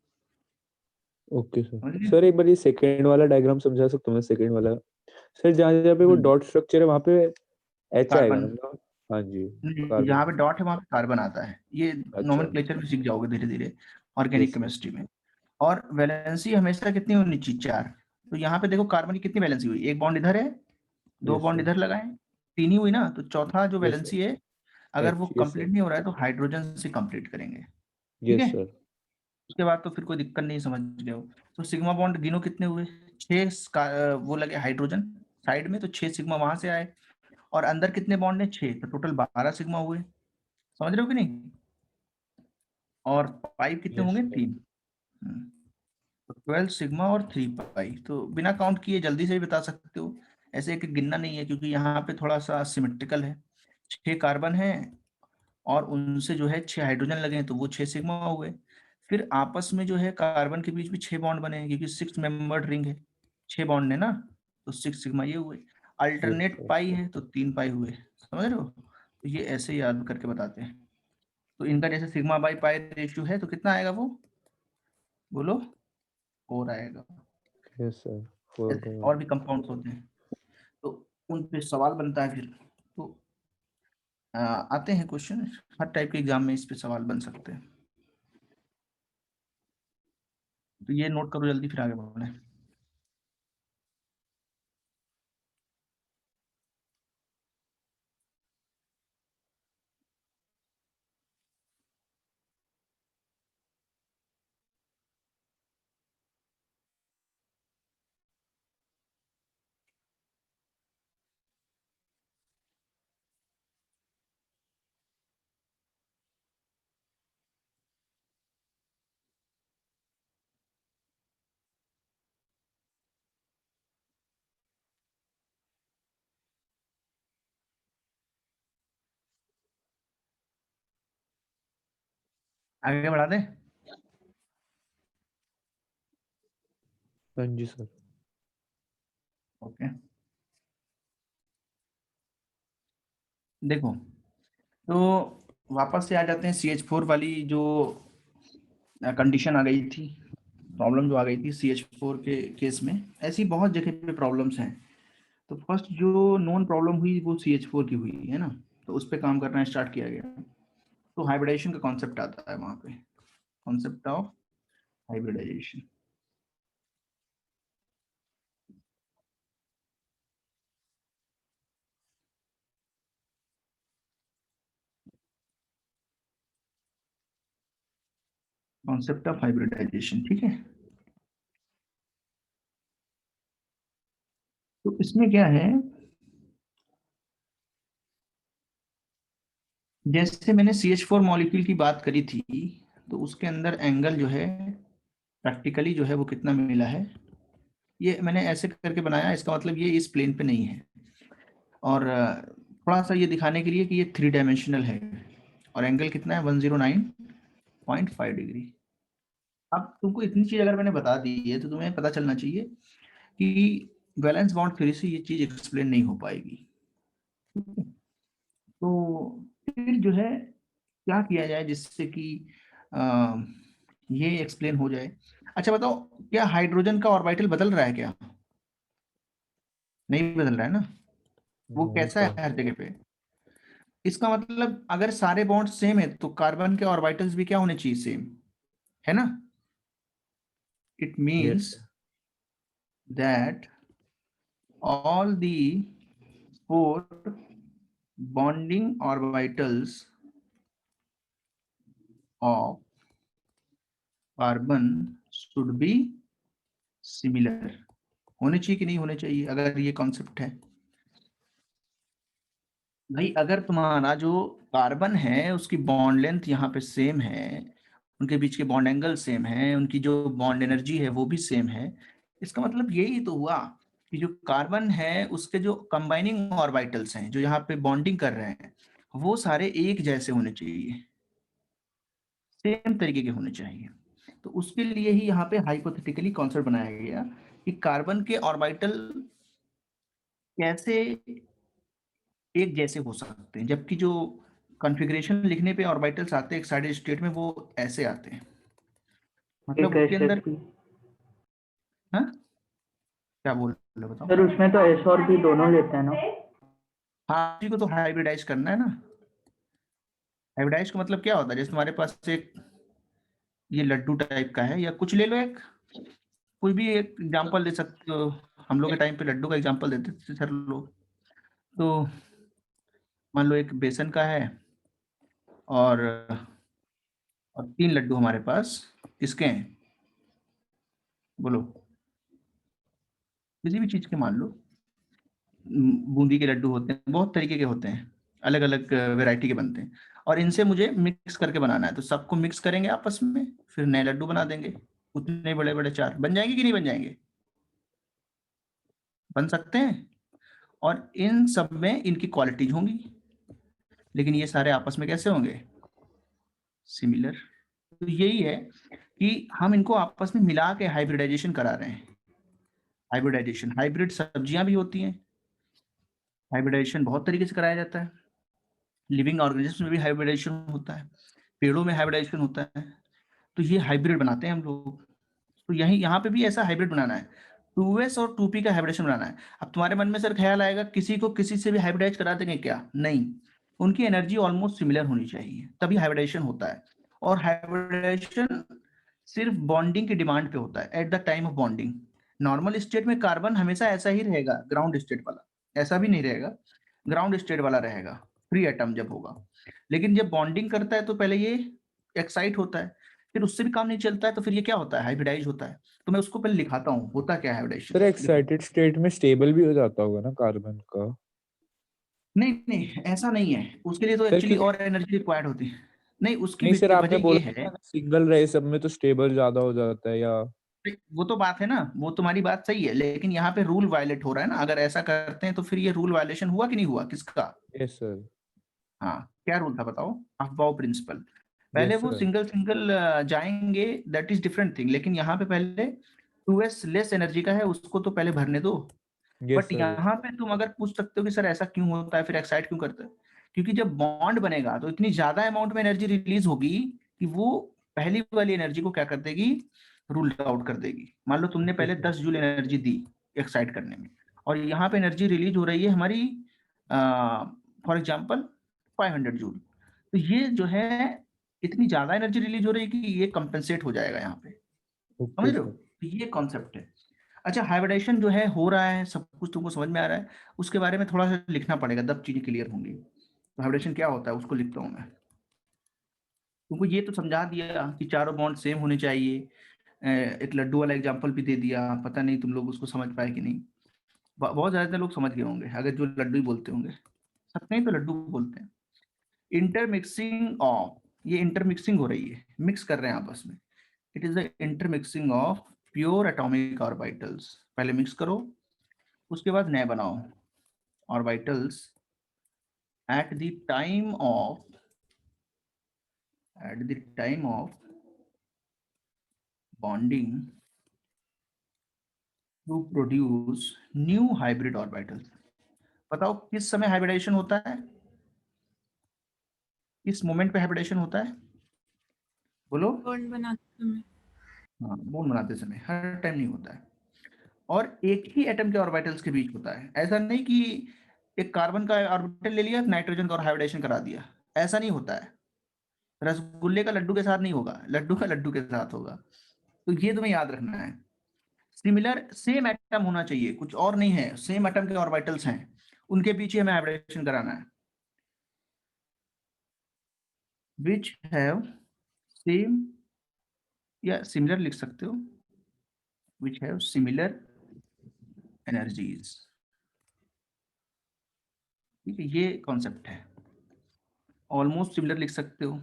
ओके सर। समझ गए? सर एक बार ये सेकंड वाला डायग्राम समझा सकता हूँ मैं? सेकंड वाला सर, जहाँ जहाँ पे वो डॉट स्ट्रक्चर है वहाँ पे एच आएगा कार्बन, ना? हाँ जी। जहाँ कार्बन। पे डॉट है वहाँ पे कार्बन आता है। ये अच्छा। नोमेनक्लेचर भी सीख जाओगे धीरे धीरे ऑर्गेनिक यस सर। केमिस्ट्री में। और वैलेंसी हमेशा कितनी होनी चाहिए? 4। तो यहाँ पे देखो कार्बन की कितनी वैलेंसी हुई? एक बॉन्ड इधर है, 2 यस बॉन्ड सर। इधर लगाए, 3 ही हुई ना। तो चौथा जो यस सर। वैलेंसी है, अगर वो एच। Yes complete sir. नहीं हो रहा है तो हाइड्रोजन से कंप्लीट करेंगे। ठीक यस है, सर। उसके बाद तो फिर कोई दिक्कत नहीं, समझ गए हो? तो सिग्मा बॉन्ड गिनो कितने हुए? 6 वो लगे हाइड्रोजन साइड में, तो 6 सिग्मा वहां से आए। और अंदर कितने बॉन्ड है? 6, तो टोटल 12 सिग्मा हुए। समझ रहे हो कि नहीं? और पाई कितने यस होंगे? सर। 3। तो 12 सिग्मा और 3 पाई। तो बिना काउंट किए जल्दी से भी बता सकते हो, ऐसे एक गिनना नहीं है, क्योंकि यहाँ पे थोड़ा सा सिमेट्रिकल है। 6 कार्बन है और उनसे जो है 6 हाइड्रोजन लगे हैं, तो वो 6 सिग्मा हुए। फिर आपस में जो है कार्बन के बीच भी 6 बॉन्ड बने हैं, क्योंकि 6 मेंबर्ड रिंग है, 6 बॉन्ड है ना, तो 6 सिग्मा ये हुए। Yes alternate sir. पाई है तो 3 पाई हुए। समझ रहे हो? तो ये ऐसे याद करके बताते हैं। तो इनका जैसे सिग्मा बाई पाई रेशियो है, तो कितना आएगा वो? बोलो, 4 आएगा। Yes sir. 4 ऐसे बाई और 1। भी कंपाउंड्स होते हैं, तो उन पे सवाल बनता है फिर। तो आते हैं क्वेश्चन, हर टाइप के एग्जाम में इस पे सवाल बन सकते हैं। तो ये नोट करो जल्दी, फिर आगे बढ़े। आगे बढ़ा दे। हाँ जी सर। ओके, देखो, तो वापस से आ जाते हैं CH4 वाली जो कंडीशन आ गई थी, प्रॉब्लम जो आ गई थी CH4 के केस में। ऐसी बहुत जगह पे प्रॉब्लम्स हैं। तो फर्स्ट जो नोन प्रॉब्लम हुई वो CH4 की हुई है ना, तो उस पर काम करना स्टार्ट किया गया। तो हाइब्रिडाइजेशन का कॉन्सेप्ट आता है वहां पे, concept of hybridisation. Concept of hybridisation, ठीक है। तो इसमें क्या है, जैसे मैंने CH4 मॉलिक्यूल की बात करी थी, तो उसके अंदर एंगल जो है प्रैक्टिकली जो है वो कितना मिला है, ये मैंने ऐसे करके बनाया, इसका मतलब ये इस प्लेन पे नहीं है। और थोड़ा सा ये दिखाने के लिए कि ये 3 डायमेंशनल है, और एंगल कितना है 109.5 डिग्री। अब तुमको इतनी चीज अगर मैंने बता दी है तो तुम्हें पता चलना चाहिए कि वैलेंस बॉन्ड थ्योरी से ये चीज एक्सप्लेन नहीं हो पाएगी। तो फिर जो है क्या किया जाए जिससे कि ये एक्सप्लेन हो जाए। अच्छा बताओ, क्या हाइड्रोजन का ऑर्बिटल बदल रहा है क्या? नहीं बदल रहा है ना, वो नहीं कैसा है सर। हर जगह पे। इसका मतलब अगर सारे बॉन्ड सेम है तो कार्बन के ऑर्बिटल्स भी क्या होने चाहिए, सेम, है ना। It yes means that all the 4 bonding orbitals of carbon should be similar। होने चाहिए कि नहीं होने चाहिए, अगर ये कॉन्सेप्ट है भाई, अगर तुम्हारा जो कार्बन है उसकी बॉन्ड लेंथ यहाँ पे सेम है, उनके बीच के बॉन्ड एंगल सेम है, उनकी जो बॉन्ड एनर्जी है वो भी सेम है, इसका मतलब यही तो हुआ कि जो कार्बन है उसके जो कंबाइनिंग ऑर्बिटल्स हैं जो यहाँ पे बॉन्डिंग कर रहे हैं वो सारे एक जैसे होने चाहिए, सेम तरीके के होने चाहिए। तो उसके लिए ही यहाँ पे हाइपोथेटिकली कॉन्सेप्ट बनाया गया कि कार्बन के ऑर्बिटल कैसे एक जैसे हो सकते हैं, जबकि जो कॉन्फ़िगरेशन लिखने पे ऑर्बिटल्स आते हैं एक्साइटेड स्टेट में वो ऐसे आते हैं, मतलब एक उसके अंदर। SSP हाँ, क्या बोल रहे हो बताओ। सर, उसमें तो S और P दोनों लेते हैं ना। हाँ, इसी को तो हाइब्रिडाइज करना है ना। हाइब्रिडाइज का मतलब क्या होता है, जैसे तुम्हारे पास एक ये लड्डू टाइप का है, या कुछ ले लो, एक कोई भी एक एग्जांपल दे सकते हो। हम लोग के टाइम पे लड्डू का एग्जांपल देते थे सर लोग। तो मान लो एक बेसन का है और 3 लड्डू हमारे पास किसके हैं, बोलो। किसी भी चीज के मान लो, बूंदी के लड्डू होते हैं, बहुत तरीके के होते हैं, अलग अलग वैरायटी के बनते हैं, और इनसे मुझे मिक्स करके बनाना है, तो सबको मिक्स करेंगे आपस में, फिर नए लड्डू बना देंगे। उतने बड़े बड़े 4 बन जाएंगे कि नहीं बन जाएंगे, बन सकते हैं। और इन सब में इनकी क्वालिटीज होंगी, लेकिन ये सारे आपस में कैसे होंगे, सिमिलर। तो यही है कि हम इनको आपस में मिला के हाइब्रिडाइजेशन करा रहे हैं। हाइब्रिडाइजेशन, हाइब्रिड सब्जियां भी होती हैं, हाइब्रिडाइजेशन बहुत तरीके से कराया जाता है। लिविंग ऑर्गेनिज्म में भी हाइब्रिडाइजेशन होता है, पेड़ों में हाइब्रिडाइजेशन होता है। तो ये हाइब्रिड बनाते हैं हम लोग। तो यही यहाँ पे भी ऐसा हाइब्रिड बनाना है, 2s और 2p का हाइब्रिडेशन बनाना है। अब तुम्हारे मन में सर ख्याल आएगा किसी को किसी से भी हाइब्रिडाइज करा देंगे क्या, नहीं, उनकी एनर्जी ऑलमोस्ट सिमिलर होनी चाहिए तभी हाइब्रिडाइजेशन होता है। और हाइब्रिडाइजेशन सिर्फ बॉन्डिंग की डिमांड पे होता है, eight the time of bonding. Normal state में कार्बन हमेशा ऐसा ही रहेगा, ग्राउंड स्टेट वाला, ऐसा भी नहीं रहेगा, ग्राउंड स्टेट वाला रहेगा फ्री एटम जब होगा। लेकिन जब बॉन्डिंग करता है तो पहले ये एक्साइट होता है, फिर उससे भी काम नहीं चलता है तो फिर ये क्या होता है, हाइब्रिडाइज होता है। तो मैं उसको पहले लिखाता हूँ होता क्या है सर हाइब्रिडाइजेशन। एक्साइटेड स्टेट में स्टेबल भी हो जाता होगा ना कार्बन का। नहीं नहीं, ऐसा नहीं है, उसके लिए तो सर एक्चुअली क्योंकि और एनर्जी रिक्वायर्ड होती है। नहीं, उसकी नहीं सर, आपने वजह ये बोला है, था सिंगल रहे सब में तो स्टेबल ज्यादा हो जाता है या। वो तो बात है ना, वो तुम्हारी बात सही है, लेकिन यहाँ पे रूल वायलेट हो रहा है ना, अगर ऐसा करते हैं तो फिर ये रूल वायलेशन हुआ कि नहीं हुआ, किसका। Yes sir. हाँ, क्या रूल था बताओ, अफबाउ प्रिंसिपल। पहले यस वो सर। सिंगल सिंगल जाएंगे, दैट इज डिफरेंट थिंग, लेकिन यहाँ पे पहले 2s लेस एनर्जी का है उसको तो पहले भरने दो। Yes but sir. यहाँ पे तुम अगर पूछ सकते हो कि सर ऐसा क्यों होता है, फिर एक्साइट क्यों करते हैं, क्योंकि जब बॉन्ड बनेगा तो इतनी ज्यादा अमाउंट में एनर्जी रिलीज होगी कि वो पहली वाली एनर्जी को क्या कर देगी, रूल आउट कर देगी। मान लो तुमने पहले यस 10 जूल एनर्जी दी एक्साइट करने में, और यहाँ पे एनर्जी रिलीज हो रही है हमारी फॉर एग्जांपल 500 जूल। तो ये जो है इतनी ज्यादा एनर्जी रिलीज हो रही है कि ये कंपेंसेट हो जाएगा यहाँ पे, समझ ओके रहे हो? सर। तो ये कॉन्सेप्ट है। अच्छा, हाइब्रिडेशन जो है हो रहा है, सब कुछ तुमको समझ में आ रहा है, उसके बारे में थोड़ा सा लिखना पड़ेगा तब चीजें क्लियर होंगी। तो हाइब्रिडेशन क्या होता है उसको लिखता हूँ मैं। तुमको ये तो समझा दिया कि चारों बॉन्ड सेम होने चाहिए, एक लड्डू वाला एग्जांपल भी दे दिया, पता नहीं तुम लोग उसको समझ पाए कि नहीं। बहुत ज्यादा लोग समझ गए होंगे अगर जो लड्डू ही बोलते होंगे, सब नहीं तो लड्डू बोलते हैं। इंटरमिक्सिंग ऑफ, ये इंटरमिक्सिंग हो रही है, मिक्स कर रहे हैं आपस में। It is the intermixing of pure atomic orbitals. पहले मिक्स करो, उसके बाद नए बनाओ orbitals at the time of bonding to produce new hybrid orbitals। बताओ किस समय हाइब्रिडेशन होता है, किस मोमेंट पे हाइब्रिडेशन होता है, बोलो। बॉन्ड बनाते समय। हाँ, बॉन्ड बनाते समय, हर टाइम नहीं होता है। और एक ही एटम के ऑर्बिटल्स के बीच होता है, ऐसा नहीं कि एक कार्बन का ऑर्बिटल ले लिया नाइट्रोजन का और हाइब्रिडेशन करा दिया, ऐसा नहीं होता है। रसगुल्ले का लड्डू के साथ नहीं होगा, लड्डू का लड्डू के साथ होगा। तो ये तुम्हें याद रखना है। सिमिलर सेम एटम होना चाहिए, कुछ और नहीं है, सेम एटम के ऑर्बिटल्स हैं, उनके बीच ही हमें हाइब्रिडेशन कराना है। विच हैव सेम या सिमिलर लिख सकते हो, विच हैव सिमिलर एनर्जीज। ठीक है, ये कॉन्सेप्ट है। ऑलमोस्ट सिमिलर लिख सकते हो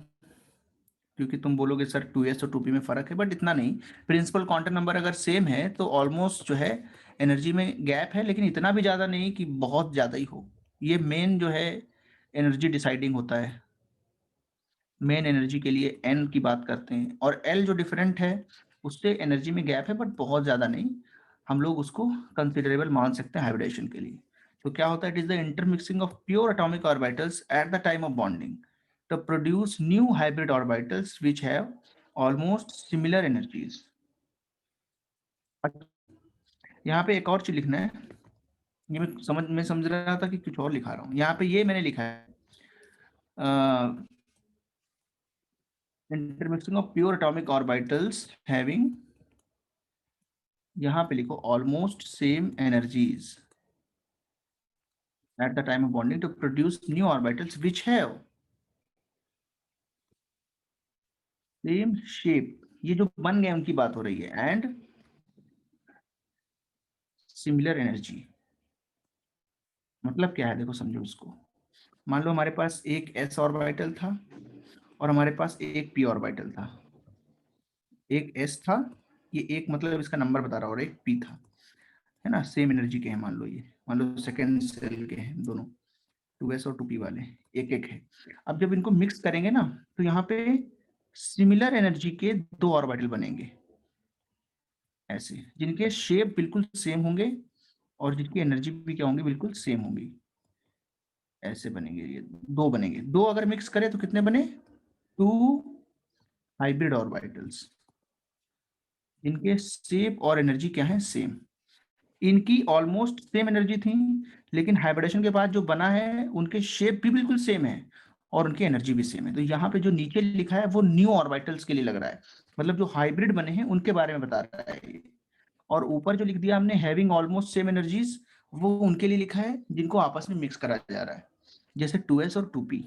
क्योंकि तुम बोलोगे सर 2s और 2p में फर्क है, बट इतना नहीं। प्रिंसिपल क्वांटम नंबर अगर सेम है तो ऑलमोस्ट जो है एनर्जी में गैप है, लेकिन इतना भी ज्यादा नहीं कि बहुत ज्यादा ही हो। ये मेन जो है एनर्जी डिसाइडिंग होता है, मेन एनर्जी के लिए एन की बात करते हैं, और एल जो डिफरेंट है उससे एनर्जी में गैप है, बट बहुत ज्यादा नहीं। हम लोग उसको कंसिडरेबल मान सकते हैं हाइब्रिडेशन के लिए। तो क्या होता है, it is the intermixing of pure atomic orbitals eight the time of bonding to produce new hybrid orbitals which have almost similar energies। यहाँ पे एक और चीज लिखना है, ये मैं समझ रहा था कि कुछ और लिखा रहा हूँ। यहाँ पे ये मैंने लिखा है intermixing of pure atomic orbitals having, यहाँ पे लिखो almost same energies at the time of bonding to produce new orbitals which have same shape, ये जो बन गए उनकी बात हो रही है, एंड सिमिलर एनर्जी। मतलब क्या है, देखो समझो इसको। मान लो हमारे पास एक s ऑर्बिटल था और हमारे पास एक p ऑर्बिटल था। एक s था, ये एक मतलब इसका नंबर बता रहा, और एक p था, है ना, सेम एनर्जी के हैं। मान लो ये, मान लो सेकेंड सेल के हैं दोनों, 2s और 2p वाले एक एक है। अब जब इनको मिक्स करेंगे ना तो यहाँ पे सिमिलर एनर्जी के दो ऑर्बिटल बनेंगे ऐसे, जिनके शेप बिल्कुल सेम होंगे और जिनकी एनर्जी भी क्या होंगी, बिल्कुल सेम होंगी। ऐसे बनेंगे, ये दो बनेंगे। दो अगर मिक्स करें तो कितने बने, 2 हाइब्रिड ऑर्बिटल्स, इनके शेप और एनर्जी क्या है, सेम। इनकी ऑलमोस्ट सेम एनर्जी थी, लेकिन हाइब्रिडेशन के बाद जो बना है उनके शेप भी बिल्कुल सेम है और उनकी एनर्जी भी सेम है। तो यहाँ पे जो नीचे लिखा है वो न्यू ऑर्बिटल्स के लिए लग रहा है, मतलब जो हाइब्रिड बने हैं उनके बारे में बता रहा है। और ऊपर जो लिख दिया हमने हैविंग ऑलमोस्ट सेम एनर्जीज, वो उनके लिए लिखा है जिनको आपस में मिक्स करा जा रहा है, जैसे 2s और 2p।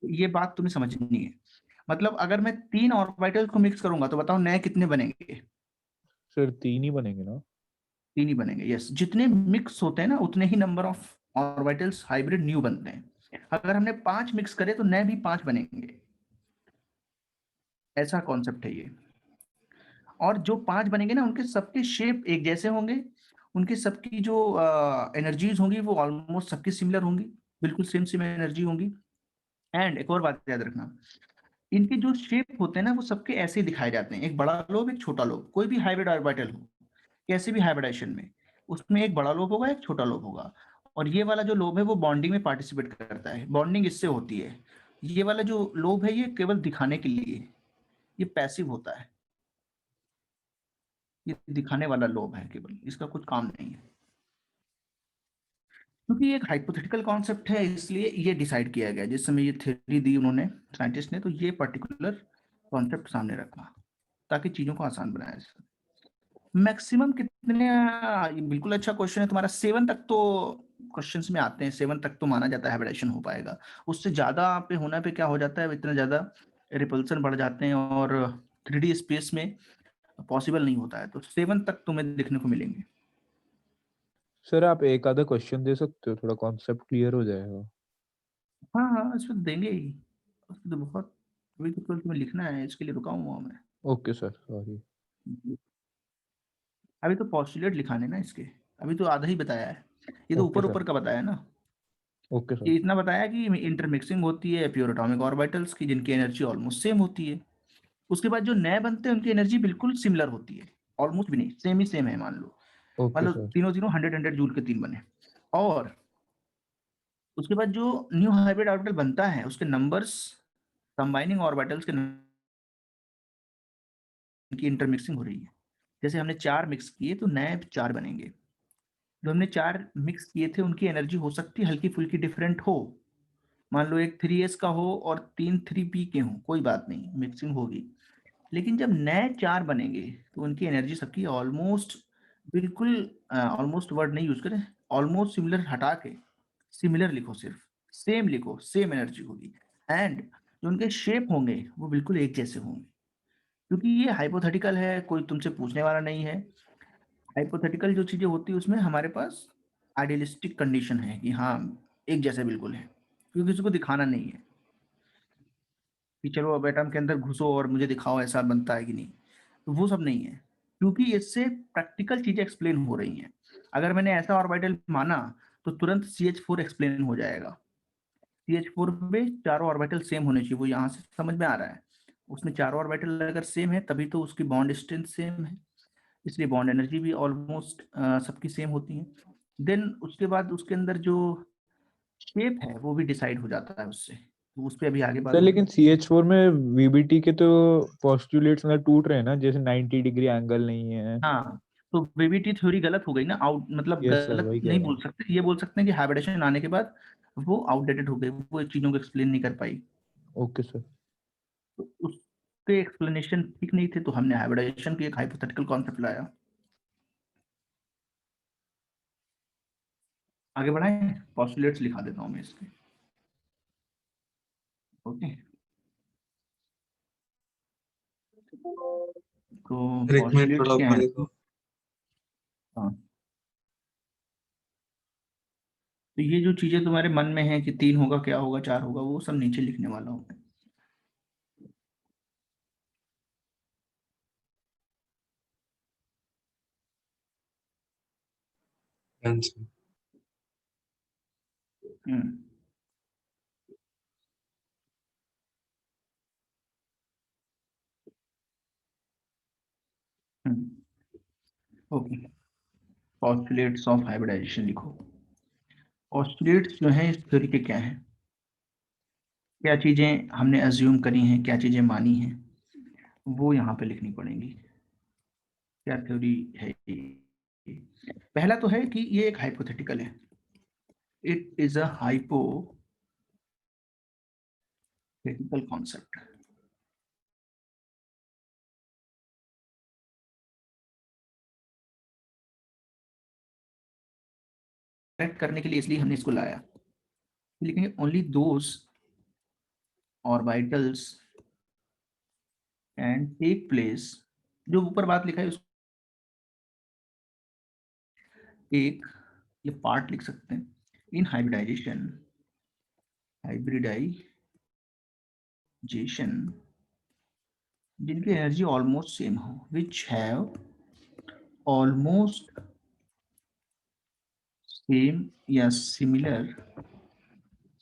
ये बात तुम्हें समझनी है। मतलब अगर मैं 3 ऑर्बिटल्स को मिक्स करूंगा तो बताओ नए कितने बनेंगे, सर 3 ही बनेंगे ना? 3 ही बनेंगे, यस। जितने मिक्स होते हैं ना उतने ही number of orbitals hybrid new बनते हैं। अगर हमने 5 मिक्स करे तो नए भी 5 बनेंगे, ऐसा कॉन्सेप्ट है ये। और जो 5 बनेंगे ना उनके सबके शेप एक जैसे होंगे, उनकी सबकी जो एनर्जीज होंगी वो ऑलमोस्ट सबकी सिमिलर होंगी, बिल्कुल सेम सेम एनर्जी होंगी। एंड एक और बात याद रखना, इनके जो शेप होते हैं ना वो सबके ऐसे ही दिखाए जाते हैं, एक बड़ा लोब एक छोटा लोब। कोई भी हाइब्रिड ऑर्बिटल हो, कैसे भी हाइब्रिडेशन में, उसमें एक बड़ा लोब होगा एक छोटा लोब होगा। और ये वाला जो लोब है वो बॉन्डिंग में पार्टिसिपेट करता है, बॉन्डिंग इससे होती है। ये वाला जो लोब है ये केवल दिखाने के लिए, ये पैसिव होता है, ये दिखाने वाला लोब है केवल, इसका कुछ काम नहीं है। क्योंकि ये एक हाइपोथेटिकल कॉन्सेप्ट है, इसलिए ये डिसाइड किया गया। जिस समय ये थ्योरी दी उन्होंने साइंटिस्ट ने, तो ये पर्टिकुलर कॉन्सेप्ट सामने रखा ताकि चीजों को आसान बनाया जा सके। मैक्सिमम कितने, ये बिल्कुल अच्छा क्वेश्चन है तुम्हारा। 7 तक तो क्वेश्चंस में आते हैं, 7 तक तो माना जाता है हाइब्रिडेशन हो पाएगा। उससे ज्यादा पे होना पे क्या हो जाता है, इतना ज्यादा रिपल्सन बढ़ जाते हैं और 3D स्पेस में पॉसिबल नहीं होता है। तो 7 तक तुम्हें देखने को मिलेंगे। सर आप एक आधा क्वेश्चन दे सकते हो, थोड़ा कॉन्सेप्ट क्लियर हो जाएगा। हाँ हाँ, इसमें तो देंगे ही। उसमें तो बहुत, अभी तो केवल तुम्हें लिखना है, इसके लिए रुका हुआ मैं। Okay sir, sorry. अभी तो पॉस्टुलेट लिखाने ना इसके, अभी तो आधा ही बताया है। ये तो ओके ऊपर सर। ऊपर का बताया ना। ओके ये सर। इतना बताया कि इंटरमिक्सिंग होती है प्योर एटॉमिक ऑर्बिटल्स की, जिनकी एनर्जी ऑलमोस्ट सेम होती है। उसके बाद जो नए बनते हैं उनकी एनर्जी बिल्कुल सिमिलर होती है, ऑलमोस्ट भी नहीं, सेम ही सेम है। मान ओके लो सर। तीनों तीनों 100 जूल के 3 बने। और उसके बाद जो न्यू हाइब्रिड ऑर्बिटल बनता है, उसके नंबर्स कंबाइनिंग ऑर्बिटल्स के की इंटरमिक्सिंग हो रही है। जैसे हमने 4 मिक्स किए तो नए 4 बनेंगे। जो हमने 4 मिक्स किए थे उनकी एनर्जी हो सकती है हल्की फुल्की डिफरेंट हो। मान लो एक 3s का हो और 3 3p के हो, कोई बात नहीं, मिक्सिंग होगी। लेकिन जब नए 4 बनेंगे तो उनकी एनर्जी सबकी ऑलमोस्ट, बिल्कुल ऑलमोस्ट वर्ड नहीं यूज करें, ऑलमोस्ट सिमिलर हटा के सिमिलर लिखो, सिर्फ सेम लिखो, सेम एनर्जी होगी। एंड जो उनके शेप होंगे वो बिल्कुल एक जैसे होंगे। क्योंकि ये हाइपोथेटिकल है, कोई तुमसे पूछने वाला नहीं है। हाइपोथेटिकल जो चीजें होती है उसमें हमारे पास आइडियलिस्टिक कंडीशन है कि हाँ एक जैसे बिल्कुल है, क्योंकि किसी को दिखाना नहीं है कि चलो अब एटम के अंदर घुसो और मुझे दिखाओ ऐसा बनता है कि नहीं। तो वो सब नहीं है, क्योंकि इससे प्रैक्टिकल चीजें एक्सप्लेन हो रही हैं। अगर मैंने ऐसा ऑर्बिटल माना तो तुरंत CH4 एक्सप्लेन हो जाएगा। CH4 में चारों ऑर्बिटल सेम होने चाहिए, वो यहाँ से समझ में आ रहा है। उसमें चारों ऑर्बिटल अगर सेम है तभी तो उसकी बॉन्ड स्ट्रेंथ सेम है, इसलिए बॉन्ड एनर्जी भी ऑलमोस्ट सबकी सेम होती है। देन उसके बाद उसके अंदर जो शेप है वो भी डिसाइड हो जाता है उससे। तो उस पर अभी आगे बात सर होगी। लेकिन CH4 में VBT के तो पोस्टुलेट्स मतलब टूट रहे हैं ना, जैसे 90 डिग्री एंगल नहीं है। हाँ, तो VBT थ्योरी गलत हो गई ना, आउट मतलब यस सर, गलत वही कह नहीं रहा बोल हूँ। सकते, ये बोल सकते हैं कि हाइब्रिडेशन आने के बाद वो आउटडेटेड हो गई, वो चीजों को एक्सप्लेन नहीं कर पाई। Okay sir. तो उसके एक्सप्लेनेशन ठीक नहीं थे, तो हमने हाइब्रिडेशन की एक हाइपोथेटिकल कॉन्सेप्ट लाया। आगे बढ़ाएं, पॉस्टुलेट्स लिखा देता हूँ मैं इसके। ओके, तो सर एक मिनट पॉस्टुलेट्स थोड़ा क्या है? बोलेगा। हाँ, तो ये जो चीजें तुम्हारे मन में है कि 3 होगा, क्या होगा, 4 होगा, वो सब नीचे लिखने वाला हूँ मैं। Answer. Hmm okay, postulates of hybridisation लिखो। पॉस्टुलेट्स जो है इस थ्योरी के क्या है, क्या चीजें हमने अज्यूम करी हैं, क्या चीजें मानी हैं, वो यहाँ पे लिखनी पड़ेंगी। क्या थ्योरी है ये? पहला तो है कि ये एक हाइपोथेटिकल है, it is a hypothetical concept. Correct करने के लिए इसलिए हमने इसको लाया, लिखेंगे only those orbitals can take place, जो ऊपर बात लिखा है उसको एक ये पार्ट लिख सकते हैं, इन हाइब्रिडाइजेशन, हाइब्रिडाइजेशन जिनकी एनर्जी ऑलमोस्ट सेम हो, विच हैव ऑलमोस्ट सेम या similar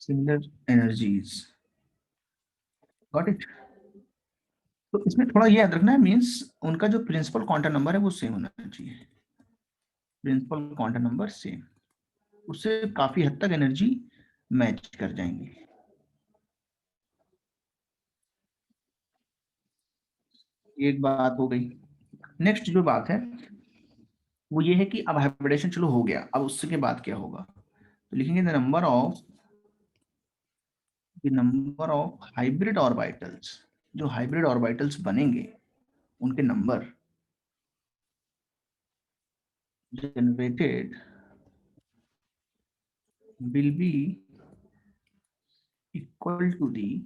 similar energies. Got it? तो इसमें थोड़ा ये याद रखना है, मीन्स उनका जो प्रिंसिपल क्वांटम नंबर है वो सेम होना चाहिए, प्रिंसिपल क्वांटम नंबर सेम, उससे काफी हद तक एनर्जी मैच कर जाएंगे। एक बात हो गई। नेक्स्ट जो बात है वो ये है कि अब हाइब्रिडेशन चलो हो गया, अब उसके बाद क्या होगा। तो लिखेंगे the number of hybrid orbitals, जो हाइब्रिड ऑर्बिटल्स बनेंगे उनके number generated will be equal to the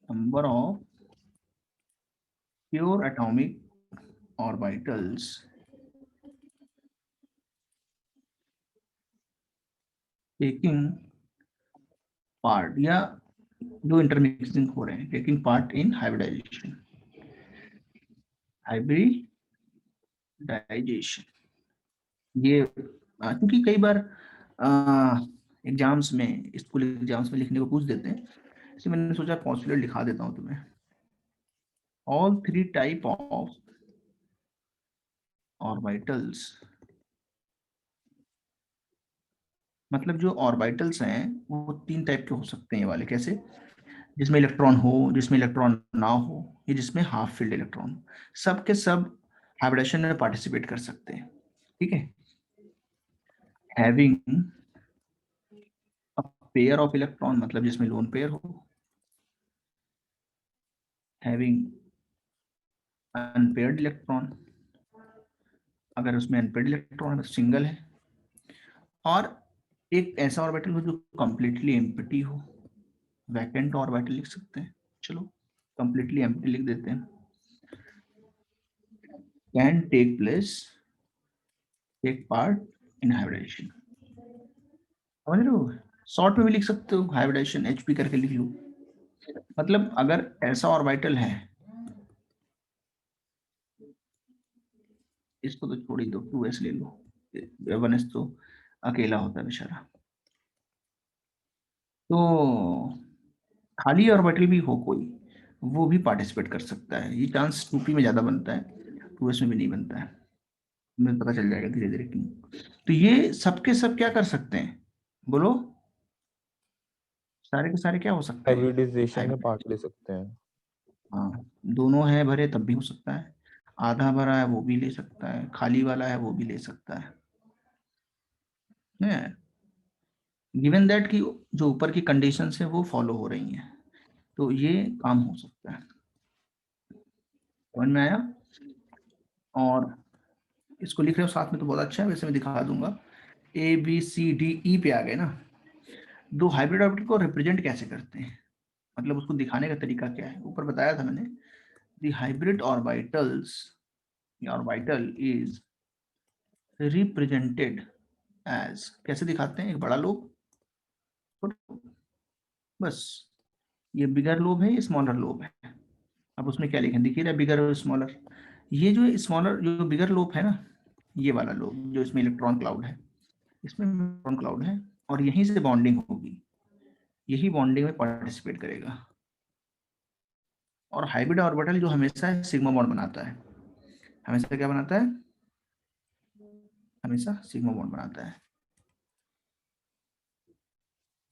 number of pure atomic orbitals taking part, या जो इंटरमिक्सिंग हो रहे हैं, टेकिंग पार्ट इन हाइब्रिडाइजेशन। ये क्योंकि कई बार एग्जाम्स में, स्कूल एग्जाम्स में लिखने को पूछ देते हैं, इसलिए मैंने सोचा पॉसिबल लिखा देता हूं तुम्हें। ऑल 3 टाइप ऑफ ऑर्बिटल्स, मतलब जो ऑर्बिटल्स हैं वो 3 टाइप के हो सकते हैं ये वाले। कैसे? जिसमें इलेक्ट्रॉन हो, जिसमें इलेक्ट्रॉन ना हो, या जिसमें हाफ फील्ड इलेक्ट्रॉन, सब के सब हाइब्रिडेशन में पार्टिसिपेट कर सकते हैं। ठीक है। Having a pair of electron, मतलब जिसमें लोन पेयर हो। हैविंग अनपेयर्ड इलेक्ट्रॉन, अगर उसमें अनपेयर्ड इलेक्ट्रॉन है, सिंगल है। और एक ऐसा ऑर्बिटल हो जो कंप्लीटली एम्प्टी हो, वैकेंट ऑर्बिटल लिख सकते हैं। चलो कंप्लीटली एम्प्टी लिख देते हैं। Can take part in hybridisation. समझ रहे हो? शॉर्ट में भी लिख सकते हो, हाइब्रिडेशन HP करके लिख लो। मतलब अगर ऐसा ऑर्बिटल है, इसको तो छोड़ ही दो, 2s ले लो, 1s तो अकेला होता है बेचारा। तो खाली ऑर्बिटल भी हो कोई, वो भी पार्टिसिपेट कर सकता है। ये चांस 2p में ज्यादा बनता है, 2s में भी नहीं बनता है। मुझे पता चल जाएगा धीरे धीरे क्यों। तो ये सबके सब क्या कर सकते हैं, बोलो? सारे के सारे क्या हो सकते हैं? हाइब्रिडाइजेशन में पार्ट ले सकते हैं। हाँ, दोनों है भरे तब भी हो सकता है, आधा भरा है वो भी ले सकता है, खाली वाला है वो भी ले सकता है। गिवन दैट कि जो ऊपर की कंडीशंस है वो फॉलो हो रही हैं, तो ये काम हो सकता है। समझ में आया? और इसको लिख रहे हो साथ में तो बहुत अच्छा है, वैसे मैं दिखा दूंगा। ABCDE पे आ गए ना। दो हाइब्रिड ऑर्बिटल को रिप्रेजेंट कैसे करते हैं, मतलब उसको दिखाने का तरीका क्या है, ऊपर बताया था मैंने। The hybrid orbitals, orbital is represented as, कैसे दिखाते हैं? एक बड़ा लोब, बस ये बिगर लोब है, ये स्मॉलर लोब है। अब उसमें क्या लिखें, दिखिए रहा बिगर और स्मॉलर। ये जो स्मॉलर, जो बिगर लोब है ना, ये वाला लोब जो इसमें इलेक्ट्रॉन क्लाउड है, इसमें इलेक्ट्रॉन क्लाउड है, और यहीं से बॉन्डिंग होगी, यही बॉन्डिंग में पार्टिसिपेट करेगा। और हाइब्रिड ऑर्बिटल जो हमेशा सिग्मा बॉन्ड बनाता है, हमेशा क्या बनाता है? हमेशा सिग्मा बॉन्ड बनाता है।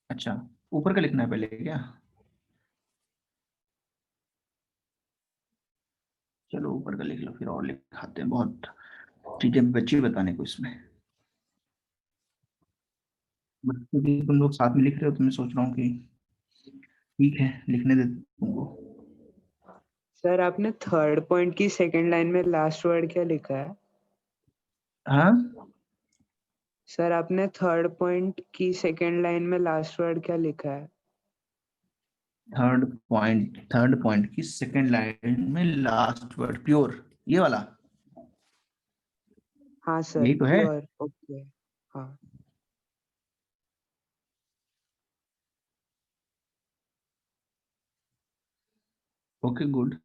अच्छा, ऊपर का लिखना है पहले क्या? चलो ऊपर का लिख लो, फिर और लिखाते हैं, बहुत चीजें बची बताने को इसमें। क्योंकि तुम लोग साथ में लिख रहे हो तो मैं सोच रहा हूँ कि ठीक है, लिखने दे तुमको। सर आपने थर्ड पॉइंट की सेकंड लाइन में लास्ट वर्ड क्या लिखा है? हाँ, सर आपने थर्ड पॉइंट की सेकंड लाइन में लास्ट वर्ड क्या लिखा है? थर्ड पॉइंट की सेकंड लाइन में लास्ट वर्ड प्योर, ये वाला, हाँ सर, यही तो है। प्योर। ओके, हाँ ओके गुड।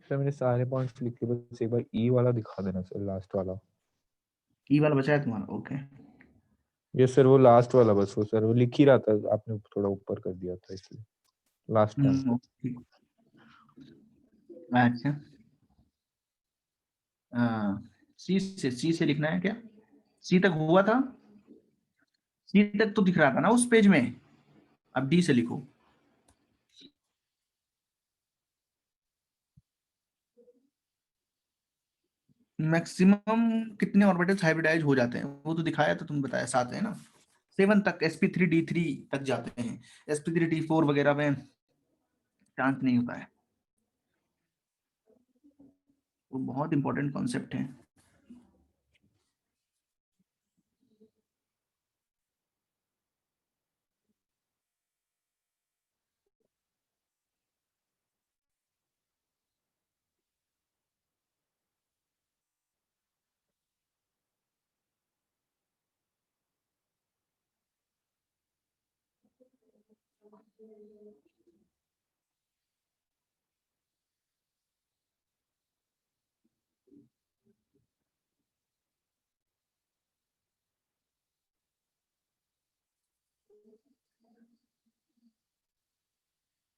सर मैंने सारे पॉइंट्स लिख के, बस एक बार ई वाला दिखा देना सर, लास्ट वाला। ई वाला बचा है तुम्हारा? ओके। ये सर वो लास्ट वाला, बस वो सर वो लिख ही रहा था, आपने थोड़ा ऊपर कर दिया था इसलिए लास्ट पॉइंट। ठीक। अच्छा, सी से लिखना है क्या? सी तक हुआ था, सी तक तो दिख रहा था ना उस पेज में। अब डी से लिखो। मैक्सिमम कितने ऑर्बिटल्स हाइब्रिडाइज हो जाते हैं वो तो दिखाया, तो तुम बताया 7 है ना, 7 तक sp3d3 तक जाते हैं, sp3d4 वगैरह में चांस नहीं होता है। वो बहुत इंपॉर्टेंट कॉन्सेप्ट है।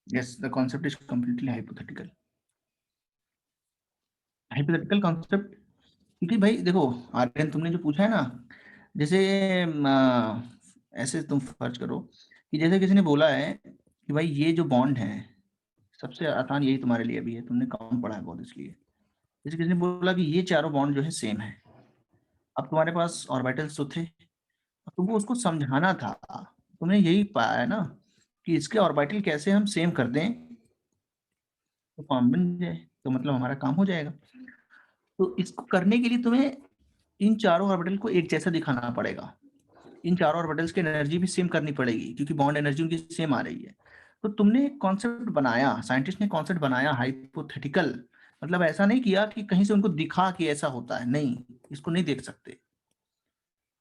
Yes, the concept is completely hypothetical. Hypothetical concept, क्योंकि भाई देखो आर्यन, तुमने जो पूछा है ना, जैसे ऐसे तुम फर्ज करो कि जैसे किसी ने बोला है कि भाई ये जो बॉन्ड है, सबसे आसान यही तुम्हारे लिए भी है, तुमने कम पढ़ा है बहुत इसलिए। जैसे किसी ने बोला कि ये चारों बॉन्ड जो है सेम है, अब तुम्हारे पास ऑर्बिटल्स तो थे, अब तुमको उसको समझाना था, तुमने यही पाया है ना कि इसके ऑर्बिटल कैसे हम सेम कर दें तो फॉर्म बन जाए, तो मतलब हमारा काम हो जाएगा। तो इसको करने के लिए तुम्हें इन चारों ऑर्बिटल को एक जैसा दिखाना पड़ेगा, इन चारों ऑर्बिटल्स की एनर्जी भी सेम करनी पड़ेगी क्योंकि बॉन्ड एनर्जी उनकी सेम आ रही है। तो तुमने एक कॉन्सेप्ट बनाया, साइंटिस्ट ने कॉन्सेप्ट बनाया हाइपोथेटिकल, मतलब ऐसा नहीं किया कि कहीं से उनको दिखा कि ऐसा होता है, नहीं, इसको नहीं देख सकते,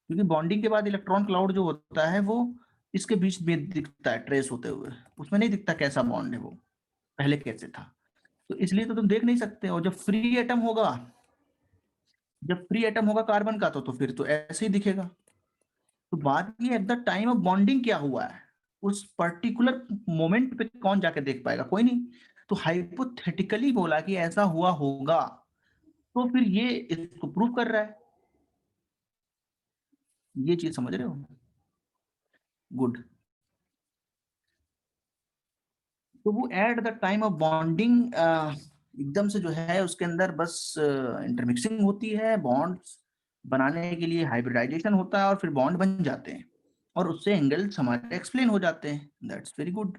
क्योंकि बॉन्डिंग के बाद इलेक्ट्रॉन क्लाउड जो होता है वो इसके बीच में दिखता है ट्रेस होते हुए, उसमें नहीं दिखता कैसा बॉन्ड है वो पहले कैसे था। तो इसलिए तो तुम देख नहीं सकते। और जब फ्री एटम होगा, जब फ्री एटम होगा कार्बन का, तो फिर तो ऐसे ही दिखेगा। तो बात ये eight the time of bonding क्या हुआ है, उस पर्टिकुलर मोमेंट पे कौन जाके देख पाएगा, कोई नहीं। तो हाइपोथेटिकली बोला कि ऐसा हुआ होगा, तो फिर ये इसको प्रूव कर रहा है। ये चीज समझ रहे हो? गुड। तो वो eight the time of bonding एकदम से जो है उसके अंदर बस इंटरमिक्सिंग होती है, बॉन्ड्स बनाने के लिए हाइब्रिडाइजेशन होता है और फिर बॉन्ड बन जाते हैं और उससे एंगल्स हमारे एक्सप्लेन हो जाते हैं। दैट्स वेरी गुड,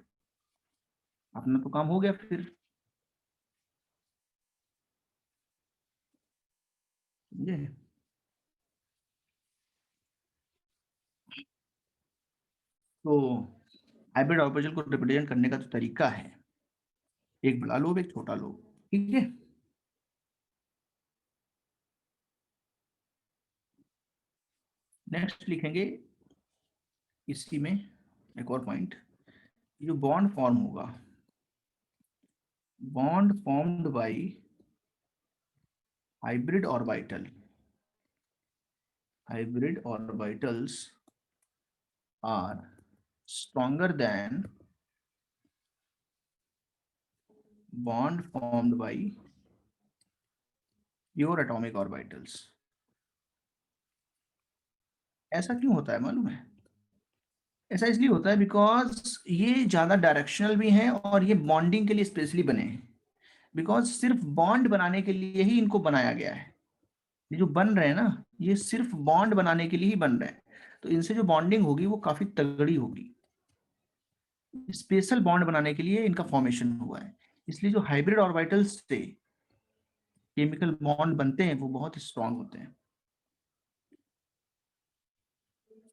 अपना तो काम हो गया फिर। समझे? तो हाइब्रिड ऑर्बिटल को रिप्रेजेंट करने का जो तरीका है, एक बड़ा लोब एक छोटा लोब, ठीक है। नेक्स्ट लिखेंगे इसी में एक और पॉइंट, जो बॉन्ड फॉर्म होगा, bond formed by hybrid orbital, hybrid orbitals are stronger than bond formed by pure atomic orbitals। ऐसा क्यों होता है मालूम है? ऐसा इसलिए होता है बिकॉज ये ज्यादा डायरेक्शनल भी हैं और ये बॉन्डिंग के लिए स्पेशली बने हैं, बिकॉज सिर्फ बॉन्ड बनाने के लिए ही इनको बनाया गया है। ये जो बन रहे हैं ना, ये सिर्फ बॉन्ड बनाने के लिए ही बन रहे हैं, तो इनसे जो बॉन्डिंग होगी वो काफी तगड़ी होगी। स्पेशल बॉन्ड बनाने के लिए इनका फॉर्मेशन हुआ है, इसलिए जो हाइब्रिड ऑर्बिटल्स से केमिकल बॉन्ड बनते हैं वो बहुत स्ट्रांग होते हैं।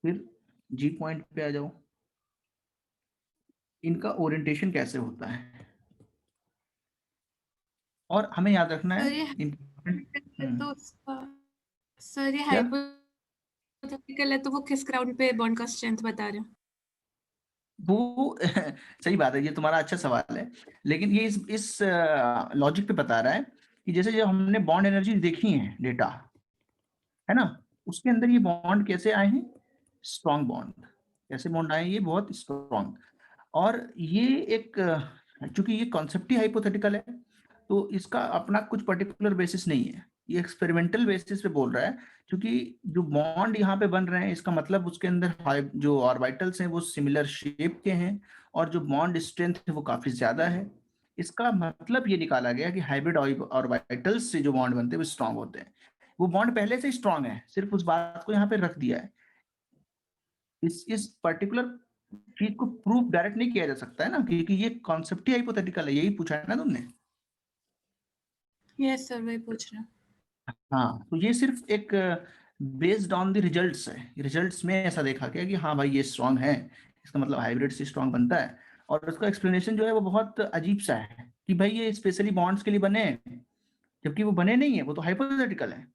फिर जी पॉइंट पे आ जाओ, इनका ओरिएंटेशन कैसे होता है, और हमें याद रखना है तो सर ये क्या? हाइपोथेटिकल है तो वो किस ग्राउंड पे बॉन्ड का स्ट्रेंथ बता रहे हैं? वो सही बात है, ये तुम्हारा अच्छा सवाल है, लेकिन ये इस लॉजिक पे बता रहा है कि जैसे जो हमने बॉन्ड एनर्जी देखी है डेटा, है ना, उसके अंदर ये बॉन्ड कैसे आए हैं, स्ट्रॉन्ग बॉन्ड कैसे बॉन्ड आए, ये बहुत स्ट्रॉन्ग। और ये एक चूंकि ये कॉन्सेप्ट ही हाइपोथेटिकल है, तो इसका अपना कुछ पर्टिकुलर बेसिस नहीं है, ये एक्सपेरिमेंटल बेसिस पे बोल रहा है। क्योंकि जो बॉन्ड यहाँ पे बन रहे हैं इसका मतलब उसके अंदर जो ऑर्बिटल्स हैं वो सिमिलर शेप के हैं और जो बॉन्ड स्ट्रेंथ है वो काफी ज्यादा है। इसका मतलब ये निकाला गया कि हाइब्रिड ऑर्बिटल्स से जो बॉन्ड बनते हैं वो स्ट्रांग होते हैं। वो बॉन्ड पहले से स्ट्रांग है, सिर्फ उस बात को यहाँ पे रख दिया है। इस पर्टिकुलर चीज को प्रूफ डायरेक्ट नहीं किया जा सकता है ना, क्योंकि ये कॉन्सेप्ट ही हाइपोथेटिकल है, यही पूछा है ना तुमने। यस सर, वही पूछ रहे हैं। हाँ, तो ये सिर्फ एक बेस्ड ऑन द रिजल्ट्स है, रिजल्ट्स में ऐसा देखा गया कि हाँ भाई ये स्ट्रांग है, इसका मतलब हाइब्रिड से स्ट्रांग बनता है। और उसका एक्सप्लेनेशन जो है वो बहुत अजीब सा है कि भाई ये स्पेशली बॉन्ड्स के लिए बने हैं, जबकि वो बने नहीं है, वो तो हाइपोथेटिकल है।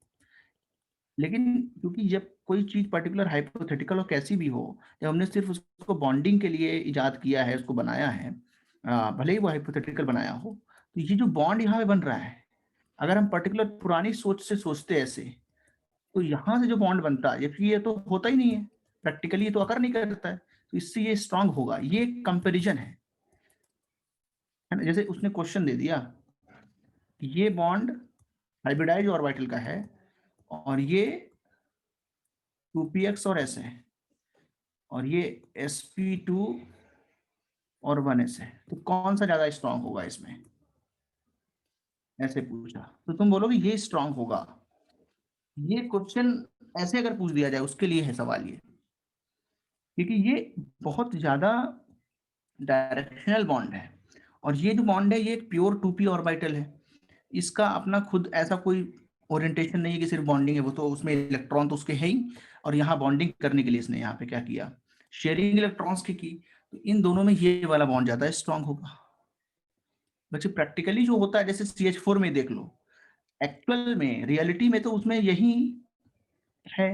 लेकिन क्योंकि जब कोई चीज पर्टिकुलर हाइपोथेटिकल और कैसी भी हो, जब हमने सिर्फ उसको बॉन्डिंग के लिए इजाद किया है, उसको बनाया है, भले ही वो हाइपोथेटिकल बनाया हो, तो ये जो बॉन्ड यहाँ पे बन रहा है, अगर हम पर्टिकुलर पुरानी सोच से सोचते ऐसे, तो यहाँ से जो बॉन्ड बनता है, जबकि ये तो होता ही नहीं है, प्रैक्टिकली तो अकर नहीं करता है, तो इससे ये स्ट्रांग होगा। ये कंपैरिजन है ना। जैसे उसने क्वेश्चन दे दिया कि ये बॉन्ड हाइब्रिडाइज ऑर्बिटल का है और ये 2px और s है, और ये sp2 और 1s है, तो कौन सा ज्यादा स्ट्रांग होगा इसमें, ऐसे पूछा, तो तुम बोलोगे ये स्ट्रांग होगा। ये क्वेश्चन ऐसे अगर पूछ दिया जाए, उसके लिए है सवाल ये, क्योंकि ये बहुत ज्यादा डायरेक्शनल बॉन्ड है, और ये जो बॉन्ड है ये एक प्योर 2p ऑर्बिटल है। इसका अपना खुद ऐसा कोई ओरिएंटेशन नहीं है कि सिर्फ बॉन्डिंग है, वो तो उसमें इलेक्ट्रॉन तो उसके है ही, और यहाँ बॉन्डिंग करने के लिए इसने यहाँ पे क्या किया, शेयरिंग इलेक्ट्रॉन्स की। तो इन दोनों में ये वाला बॉन्ड ज्यादा स्ट्रांग होगा। बच्चे प्रैक्टिकली जो होता है, जैसे CH4 में देख लो, एक्चुअल में रियलिटी में तो उसमें यही है।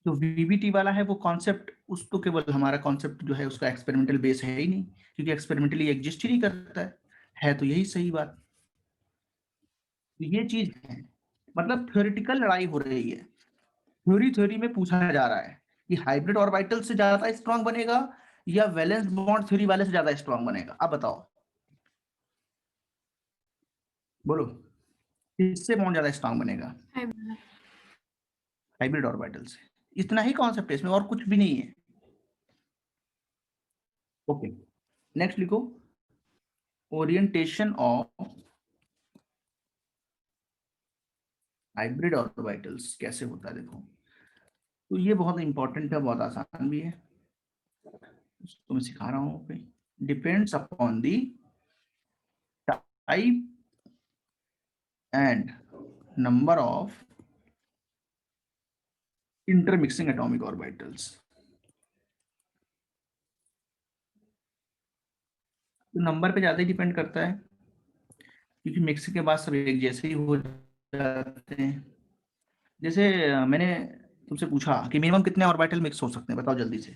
जो VBT वाला है वो कॉन्सेप्ट, उसको केवल हमारा कॉन्सेप्ट जो है उसका एक्सपेरिमेंटल बेस है ही नहीं, क्योंकि एक्सपेरिमेंटली एग्जिस्ट ही नहीं करता है तो यही सही बात। तो ये चीज है, मतलब थ्योरेटिकल लड़ाई हो रही है, थ्योरी में पूछा जा रहा है कि हाइब्रिड ऑर्बिटल से ज्यादा स्ट्रांग बनेगा या वैलेंस बॉन्ड थ्योरी वाले से ज्यादा स्ट्रांग बनेगा। अब बताओ, बोलो किससे बॉन्ड ज्यादा स्ट्रांग बनेगा? हाइब्रिड ऑर्बिटल से। इतना ही कॉन्सेप्ट है इसमें, और कुछ भी नहीं है। ओके, नेक्स्ट लिखो, ओरिएंटेशन ऑफ हाइब्रिड ऑर्बिटल्स कैसे होता है देखो। तो ये बहुत इंपॉर्टेंट है, बहुत आसान भी है, तो मैं सिखा रहा हूँ। Depends upon the type and number of intermixing atomic orbitals. तो नंबर पे ज्यादा ही डिपेंड करता है, क्योंकि मिक्सिंग के बाद सब एक जैसे ही हो जाते हैं। जैसे मैंने तुमसे पूछा कि मिनिमम कितने ऑर्बिटल मिक्स हो सकते हैं, बताओ जल्दी से।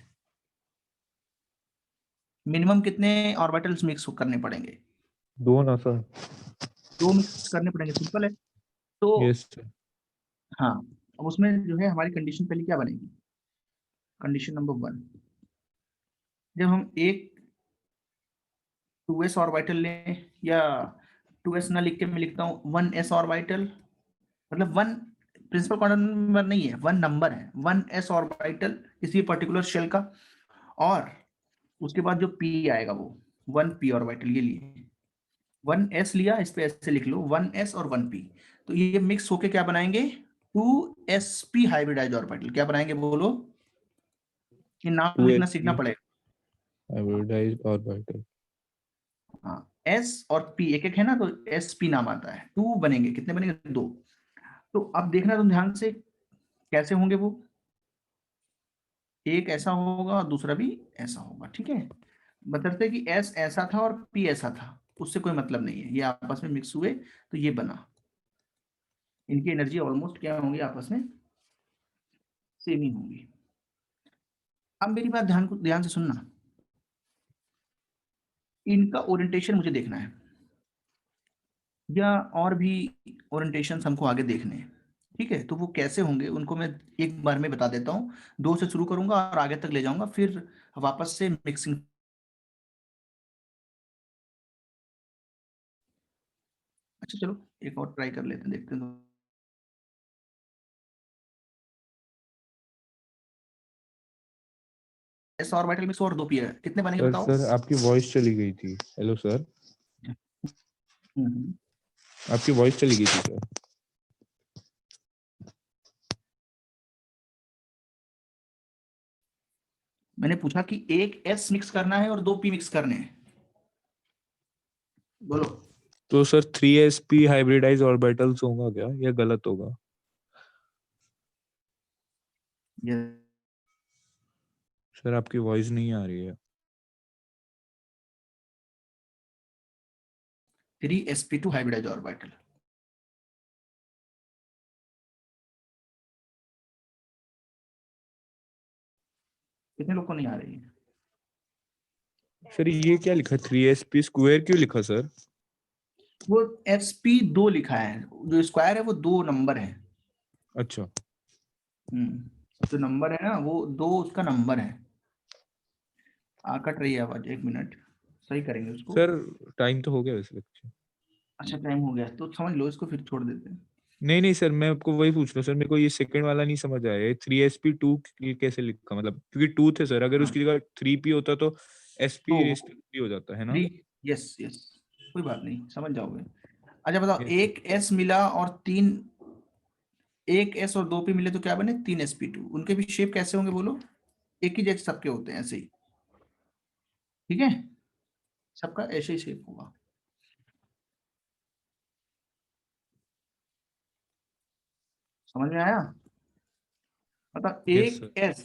मिनिमम कितने ऑर्बिटल्स मिक्स करने पड़ेंगे? 2 ना सर। 2 मिक्स करने पड़ेंगे, सिंपल है। तो यस सर। हाँ, अब उसमें जो है हमारी कंडीशन पहले क्या बनेगी, कंडीशन नंबर 1, जब हम एक 2s ऑर्बिटल लें, या 2s ना लिख के मैं लिखता हूँ 1s ऑर्बिटल, मतलब 1 प्रिंसिपल क्वांटम नंबर नहीं है, 1 नंबर है, 1s ऑर्बिटल किसी पर्टिकुलर शेल का, और उसके बाद जो p आएगा वो 1p ऑर्बिटल, ये लिए 1s लिया, इस पे ऐसे लिख लो 1s और 1p, तो ये मिक्स होके क्या बनाएंगे, 2sp हाइब्रिडाइज ऑर्बिटल। क्या बनाएंगे बोलो, ये नाम लिखना 2sp सीखना पड़ेगा। Hybridised orbital. हाँ, s और p एक एक है ना, तो sp नाम आता है। 2 बनेंगे, कितने बनेंगे, 2। तो अब देखना तुम ध्यान से कैसे होंगे वो, एक ऐसा होगा और दूसरा भी ऐसा होगा, ठीक है। बतरते कि s ऐसा था और p ऐसा था, उससे कोई मतलब नहीं है, ये आपस में मिक्स हुए तो ये बना। इनकी एनर्जी ऑलमोस्ट क्या होंगी, आपस में सेम ही होंगी। अब मेरी बात ध्यान से सुनना, इनका ओरिएंटेशन मुझे देखना है, या और भी ओरिएंटेशन हमको आगे देखने हैं, ठीक है। तो वो कैसे होंगे उनको मैं एक बार में बता देता हूँ। 2 से शुरू करूंगा और आगे तक ले जाऊंगा, फिर वापस से मिक्सिंग। अच्छा चलो एक और ट्राई कर लेते हैं, देखते हैं। एस ऑर्बिटल मिक्स और 2 पी है, कितने बनेंगे बताओ? सर आपकी वॉइस चली गई थी। हेलो सर, हम्म, आपकी वॉइस चली गई थी सर। मैंने पूछा कि एक S मिक्स करना है और 2 P मिक्स करने हैं, बोलो। तो सर 3sp हाइब्रिडाइज ऑर्बिटल्स होगा क्या, या गलत होगा? ये सर आपकी वॉइस नहीं आ रही है। 3sp2 hybridise orbital. कितने लोग को नहीं आ रही है? सर ये क्या लिखा, 3sp स्क्वायर क्यों लिखा सर? वो sp2 लिखा है, जो स्क्वायर है वो 2 नंबर है। अच्छा जो नंबर है ना वो 2 उसका नंबर है। कट रही है आवाज, 1 मिनट, सही करेंगे उसको। सर, टाइम तो हो गया वैसे लेक्चर। अच्छा टाइम हो गया तो समझ लो इसको, फिर छोड़ देते हैं। नहीं नहीं सर, मैं आपको वही पूछ रहा हूँ सर, मेरे को ये सेकंड वाला नहीं समझ आया, ये 3sp2 कैसे लिखा, मतलब क्योंकि 2 थे सर, अगर हाँ, उसकी जगह 3p होता तो sp तो रेस्ट p हो जाता है ना? 3, यस यस, कोई बात नहीं, समझ जाओगे। अच्छा बताओ, Yes, एक S मिला और 3, एक S और 2 P मिले तो क्या बने, 3sp2। उनके भी शेप कैसे होंगे बोलो, एक ही जैसे सबके होते हैं ऐसे ही, ठीक है, सबका ऐसे ही शेप होगा। समझ में आया? मतलब yes एक sir. S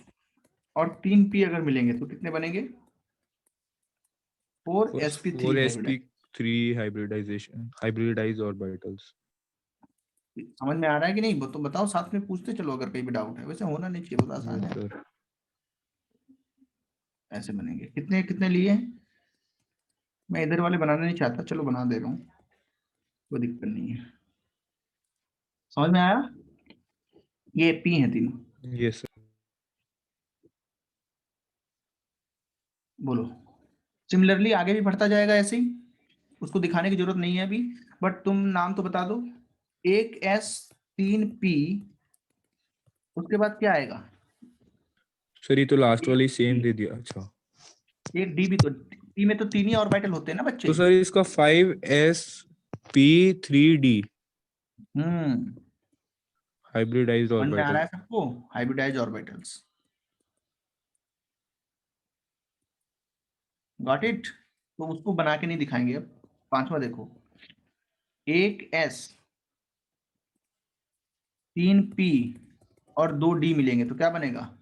और 3 P अगर मिलेंगे तो कितने बनेंगे, 4sp3 hybridise. 4sp3 hybridise orbitals. समझ में आ रहा है कि नहीं, तो बताओ, साथ में पूछते चलो अगर कहीं भी डाउट है, वैसे होना नहीं चाहिए, बहुत आसान यस है। सर। ऐसे बनेंगे, कितने कितने लिए हैं? मैं इधर वाले बनाना नहीं चाहता, चलो बना दे रहा हूँ, कोई दिक्कत नहीं है। समझ में आया? ये P है तीनों, यस सर। बोलो। सिमिलरली आगे भी बढ़ता जाएगा ऐसे ही, उसको दिखाने की जरूरत नहीं है अभी, बट तुम नाम तो बता दो। एक S, 3 P, उसके बाद क्या आएगा, सर ये तो लास्ट एक वाली D, सेम दे दिया। अच्छा, एक D भी तो, P में तो 3 ही ऑर्बिटल होते हैं ना बच्चे। तो सर इसका 5sp3d हम्म, हाइब्रिडाइज्ड समझ में आ रहा ऑर्बिटल। है सबको, हाइब्रिडाइज ऑर्बिटल्स, गॉट इट। तो उसको बना के नहीं दिखाएंगे अब। पांचवा देखो, एक S, 3 P और 2 D मिलेंगे तो क्या बनेगा,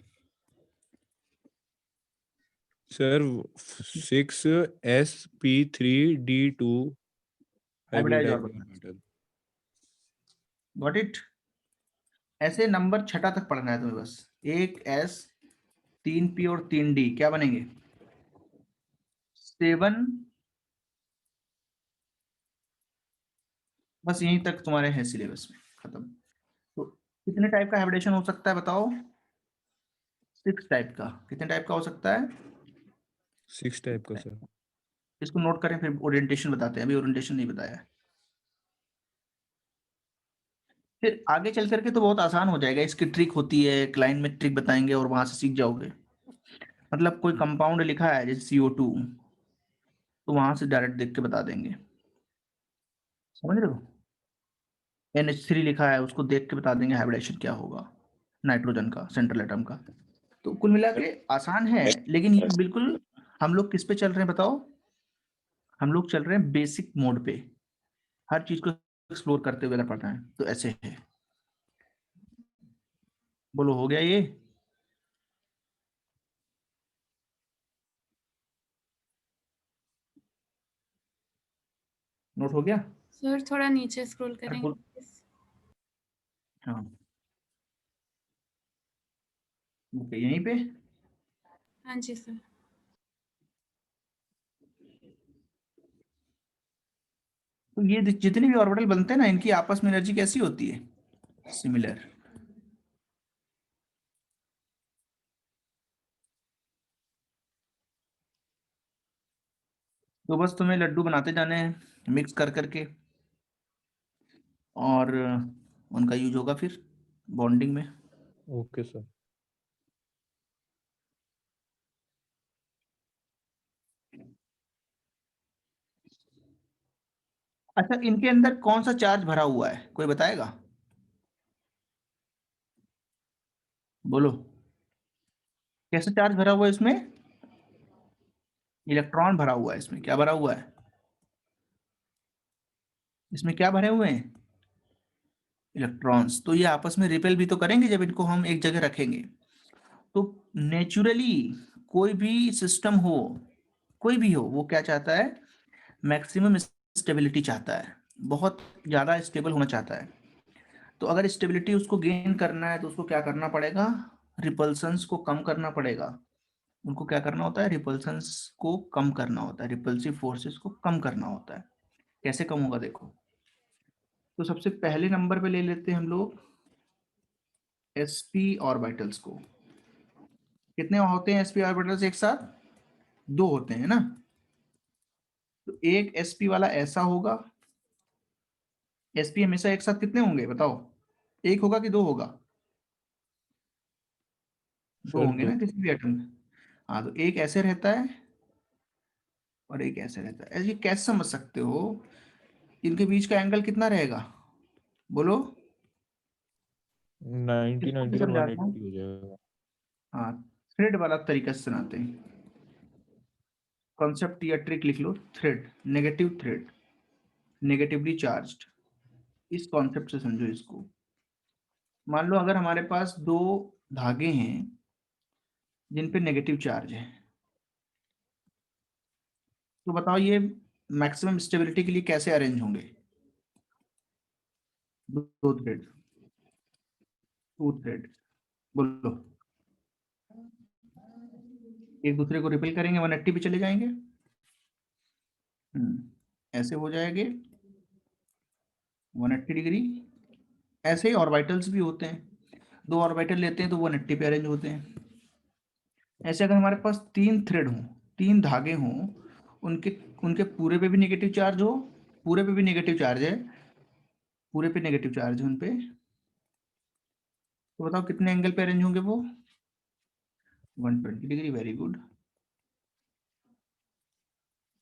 sir 6sp3d2 hybridise hybridised orbitals, orbital. Got it. ऐसे नंबर छठा तक पढ़ना है तुम्हें बस। एक S, 3 P और 3 D क्या बनेंगे, 7, बस यहीं तक तुम्हारे हैं सिलेबस में, खत्म। तो कितने टाइप का हाइब्रिडेशन हो सकता है बताओ, 6 टाइप का। कितने टाइप का हो सकता है, 6 टाइप का सर। इसको नोट करें, फिर ओरिएंटेशन बताते हैं, अभी ओरिएंटेशन नहीं बताया है। फिर आगे चल करके तो बहुत आसान हो जाएगा, इसकी ट्रिक होती है, क्लाइंट में ट्रिक बताएंगे और वहां से सीख जाओगे। मतलब कोई कंपाउंड लिखा है जैसे CO2, तो वहां से डायरेक्ट देख के बता देंगे, समझ रहे हो। NH3 लिखा है, उसको देख के बता देंगे हाइब्रिडेशन क्या होगा, नाइट्रोजन का, सेंट्रल एटम का। तो कुल मिला के आसान है, लेकिन ये बिल्कुल, हम लोग किस पे चल रहे हैं बताओ, हम लोग चल रहे हैं बेसिक मोड पे, हर चीज को एक्सप्लोर करते हुए अगर पढ़ना है तो ऐसे है। बोलो हो गया ये, नोट हो गया? सर थोड़ा नीचे स्क्रॉल अरे करेंगे बोल, please? हाँ ओके, यहीं पे। हाँ जी सर। तो ये जितने भी ऑर्बिटल बनते हैं ना, इनकी आपस में एनर्जी कैसी होती है, सिमिलर। तो बस तुम्हें लड्डू बनाते जाने हैं मिक्स कर करके, और उनका यूज होगा फिर बॉन्डिंग में। Okay sir. अच्छा, इनके अंदर कौन सा चार्ज भरा हुआ है, कोई बताएगा, बोलो। कैसे चार्ज भरा हुआ है इसमें? इलेक्ट्रॉन भरा हुआ है इसमें। क्या भरा हुआ है इसमें? क्या भरे हुए हैं? इलेक्ट्रॉन्स। तो ये आपस में रिपेल भी तो करेंगे जब इनको हम एक जगह रखेंगे। तो नेचुरली कोई भी सिस्टम हो, कोई भी हो, वो क्या चाहता है? मैक्सिमम स्टेबिलिटी चाहता है, बहुत ज़्यादा स्टेबल होना चाहता है। तो अगर स्टेबिलिटी उसको गेन करना है तो उसको क्या करना पड़ेगा? रिपल्सन्स को कम करना पड़ेगा। उनको क्या करना होता है? रिपल्सन्स को कम करना होता है, रिपल्सिव फोर्सेस को कम करना होता है। कैसे कम होगा देखो। तो सबसे पहले नंबर पे ले लेते हैं हम लोग sp ऑर्बिटल्स को। कितने होते हैं sp ऑर्बिटल्स एक साथ? 2 होते हैं ना। तो एक sp वाला ऐसा होगा। sp हमेशा एक साथ कितने होंगे बताओ? एक होगा कि 2 होगा? 2 सर होंगे 2। ना किसी भी एटम में। हाँ, तो एक ऐसे रहता है और एक ऐसे रहता है। ऐसे कैसे समझ सकते हो? इनके बीच का एंगल कितना रहेगा बोलो? 90 इसको भी 90 और समझाता हूँ। 180 हो जाएगा। हाँ, थ्रेड वाला तरीका से सुनाते हैं। कॉन्सेप्ट या ट्रिक लिख लो। Thread, negative thread, negatively charged. इस कॉन्सेप्ट से समझो इसको। मान लो अगर हमारे पास 2 धागे हैं जिन पे नेगेटिव चार्ज है, तो बताओ ये मैक्सिमम स्टेबिलिटी के लिए कैसे अरेंज होंगे? 2 थ्रेड, 2 थ्रेड, बोलो। एक दूसरे को रिपेल करेंगे, 180 पे चले जाएंगे। ऐसे हो जाएंगे 180 डिग्री। ऐसे ही ऑर्बिटल्स भी होते हैं। 2 ऑर्बिटल लेते हैं तो 180 पे अरेंज होते हैं। ऐसे अगर हमारे पास 3 थ्रेड हों, 3 धागे हों, उनके उनके पूरे पे भी नेगेटिव चार्ज हो, पूरे पे भी नेगेटिव चार्ज है, पूरे पे नेगेटिव चार्ज है उन पे, तो बताओ कितने एंगल पे अरेंज होंगे वो? 120 डिग्री। Very good.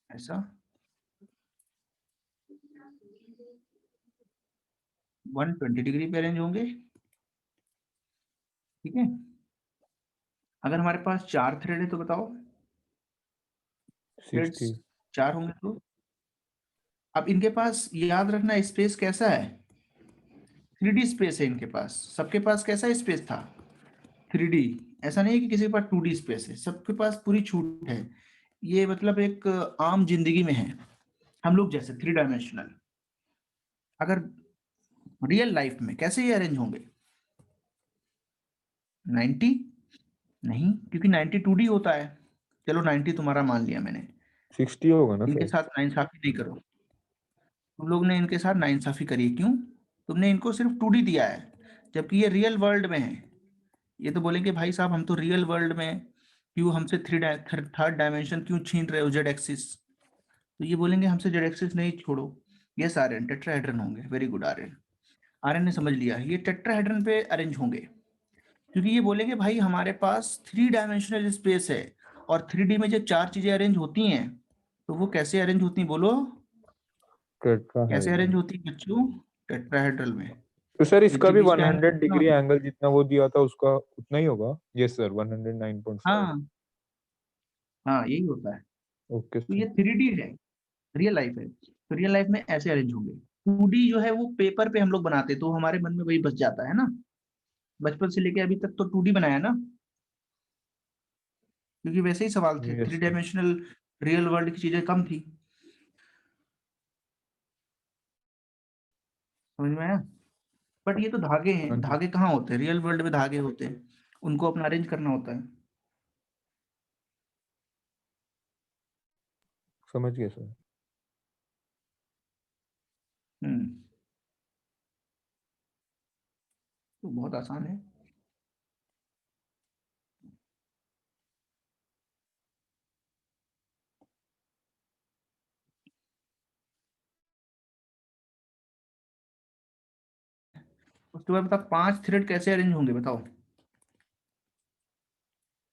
ऐसा 120 डिग्री पे अरेंज होंगे। ठीक है। अगर हमारे पास 4 थ्रेड है तो बताओ, थ्रेड्स 60। 4 होंगे तो अब इनके पास याद रखना स्पेस कैसा है? 3D स्पेस है इनके पास। सबके पास कैसा स्पेस था? 3D। ऐसा नहीं है कि किसी के पास 2D स्पेस है, सबके पास पूरी छूट है। ये मतलब एक आम जिंदगी में है, हम लोग जैसे 3 डायमेंशनल। अगर रियल लाइफ में कैसे ये अरेंज होंगे? 90 नहीं, क्योंकि 90 2D होता है। चलो 90 तुम्हारा मान लिया मैंने। 60 होगा ना इनके सर? साथ नाइंसाफी नहीं करो। तुम लोग ने इनके साथ नाइंसाफी करी। क्यों? तुमने इनको सिर्फ 2D दिया है, जबकि ये रियल वर्ल्ड में है। ये तो बोलेंगे भाई साहब हम तो रियल वर्ल्ड में, क्यों हमसे थर्ड डायमेंशन क्यों छीन रहे हो, जेड एक्सिस। तो ये बोलेंगे हमसे जेड एक्सिस नहीं छोड़ो। यस आर्यन, टेट्राहेड्रन होंगे। Very good Aryan. आर्यन ने समझ लिया, ये टेट्राहेड्रन पे अरेंज होंगे, क्योंकि ये बोलेंगे भाई हमारे पास 3 डायमेंशनल स्पेस है और 3D में जब 4 चीजें अरेंज होती हैं तो वो कैसे अरेंज होती हैं बोलो? कैसे अरेंज टेट्राहेड्रल। होती हैं बच्चों? टेट्राहेड्रल में। तो सर इसका इनके भी बीच का एंगल 100 कितना डिग्री होगा? एंगल जितना वो दिया था उसका उतना ही होगा। Yes sir 109.5। हाँ हाँ, यही होता है। ओके तो सर। ये 3D है, रियल लाइफ है। तो रियल लाइफ में ऐसे अरेंज होंगे। 2D जो है वो पेपर पे हम लोग बनाते, तो हमारे मन में वही बस जाता है ना। बचपन से लेके अभी तक तो 2D बनाया ना, क्योंकि वैसे ही सवाल थे। Yes 3 sir. Dimensional real world की चीजें कम थी। समझ में आया? बट ये तो धागे हाँ हैं। जी धागे कहाँ होते हैं? रियल वर्ल्ड में धागे होते हैं, उनको अपना अरेंज करना होता है। समझ गया सर। हम्म। तो बहुत आसान है। उसके बाद बताओ 5 थ्रेड कैसे अरेंज होंगे बताओ?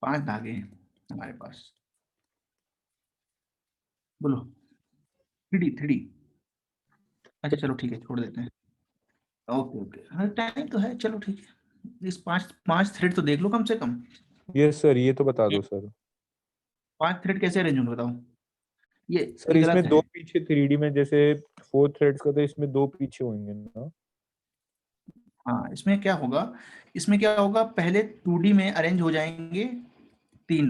5 धागे हैं हमारे पास, बोलो। 3D 3D। अच्छा चलो ठीक है, छोड़ देते हैं। ओके ओके, हाँ टाइम तो है, चलो ठीक है। इस 5 थ्रेड तो देख लो कम से कम। यस सर, ये तो बता दो सर। 5 थ्रेड कैसे अरेंज होंगे बताओ? ये सर ये इसमें गलत दो है। पीछे 3D में जैसे 4 थ्रेड्स का, तो इसमें 2 पीछे होंगे ना? हाँ, इसमें क्या होगा, इसमें क्या होगा, पहले 2D में अरेंज हो जाएंगे 3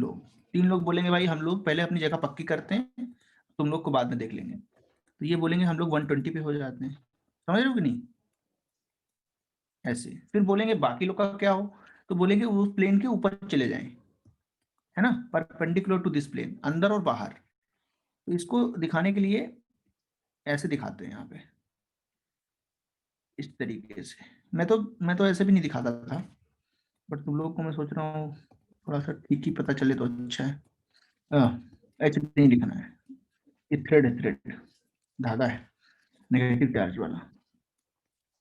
लोग बोलेंगे भाई हम लोग पहले अपनी जगह पक्की करते हैं, तुम लोग को बाद में देख लेंगे। तो ये बोलेंगे हम लोग 120 पे हो जाते हैं, समझ रहे हो कि नहीं? ऐसे फिर बोलेंगे बाकी लोग का क्या हो, तो बोलेंगे उस प्लेन के ऊपर चले जाएं, है ना, परपेंडिकुलर टू दिस प्लेन, अंदर और बाहर। तो इसको दिखाने के लिए ऐसे दिखाते हैं यहाँ पे, इस तरीके से। मैं तो ऐसे भी नहीं दिखाता था, बट तुम लोग को मैं सोच रहा हूँ थोड़ा सा ठीक ही पता चले तो अच्छा है। ऐसे नहीं लिखना है, ये थ्रेड है, थ्रेड धागा है नेगेटिव चार्ज वाला,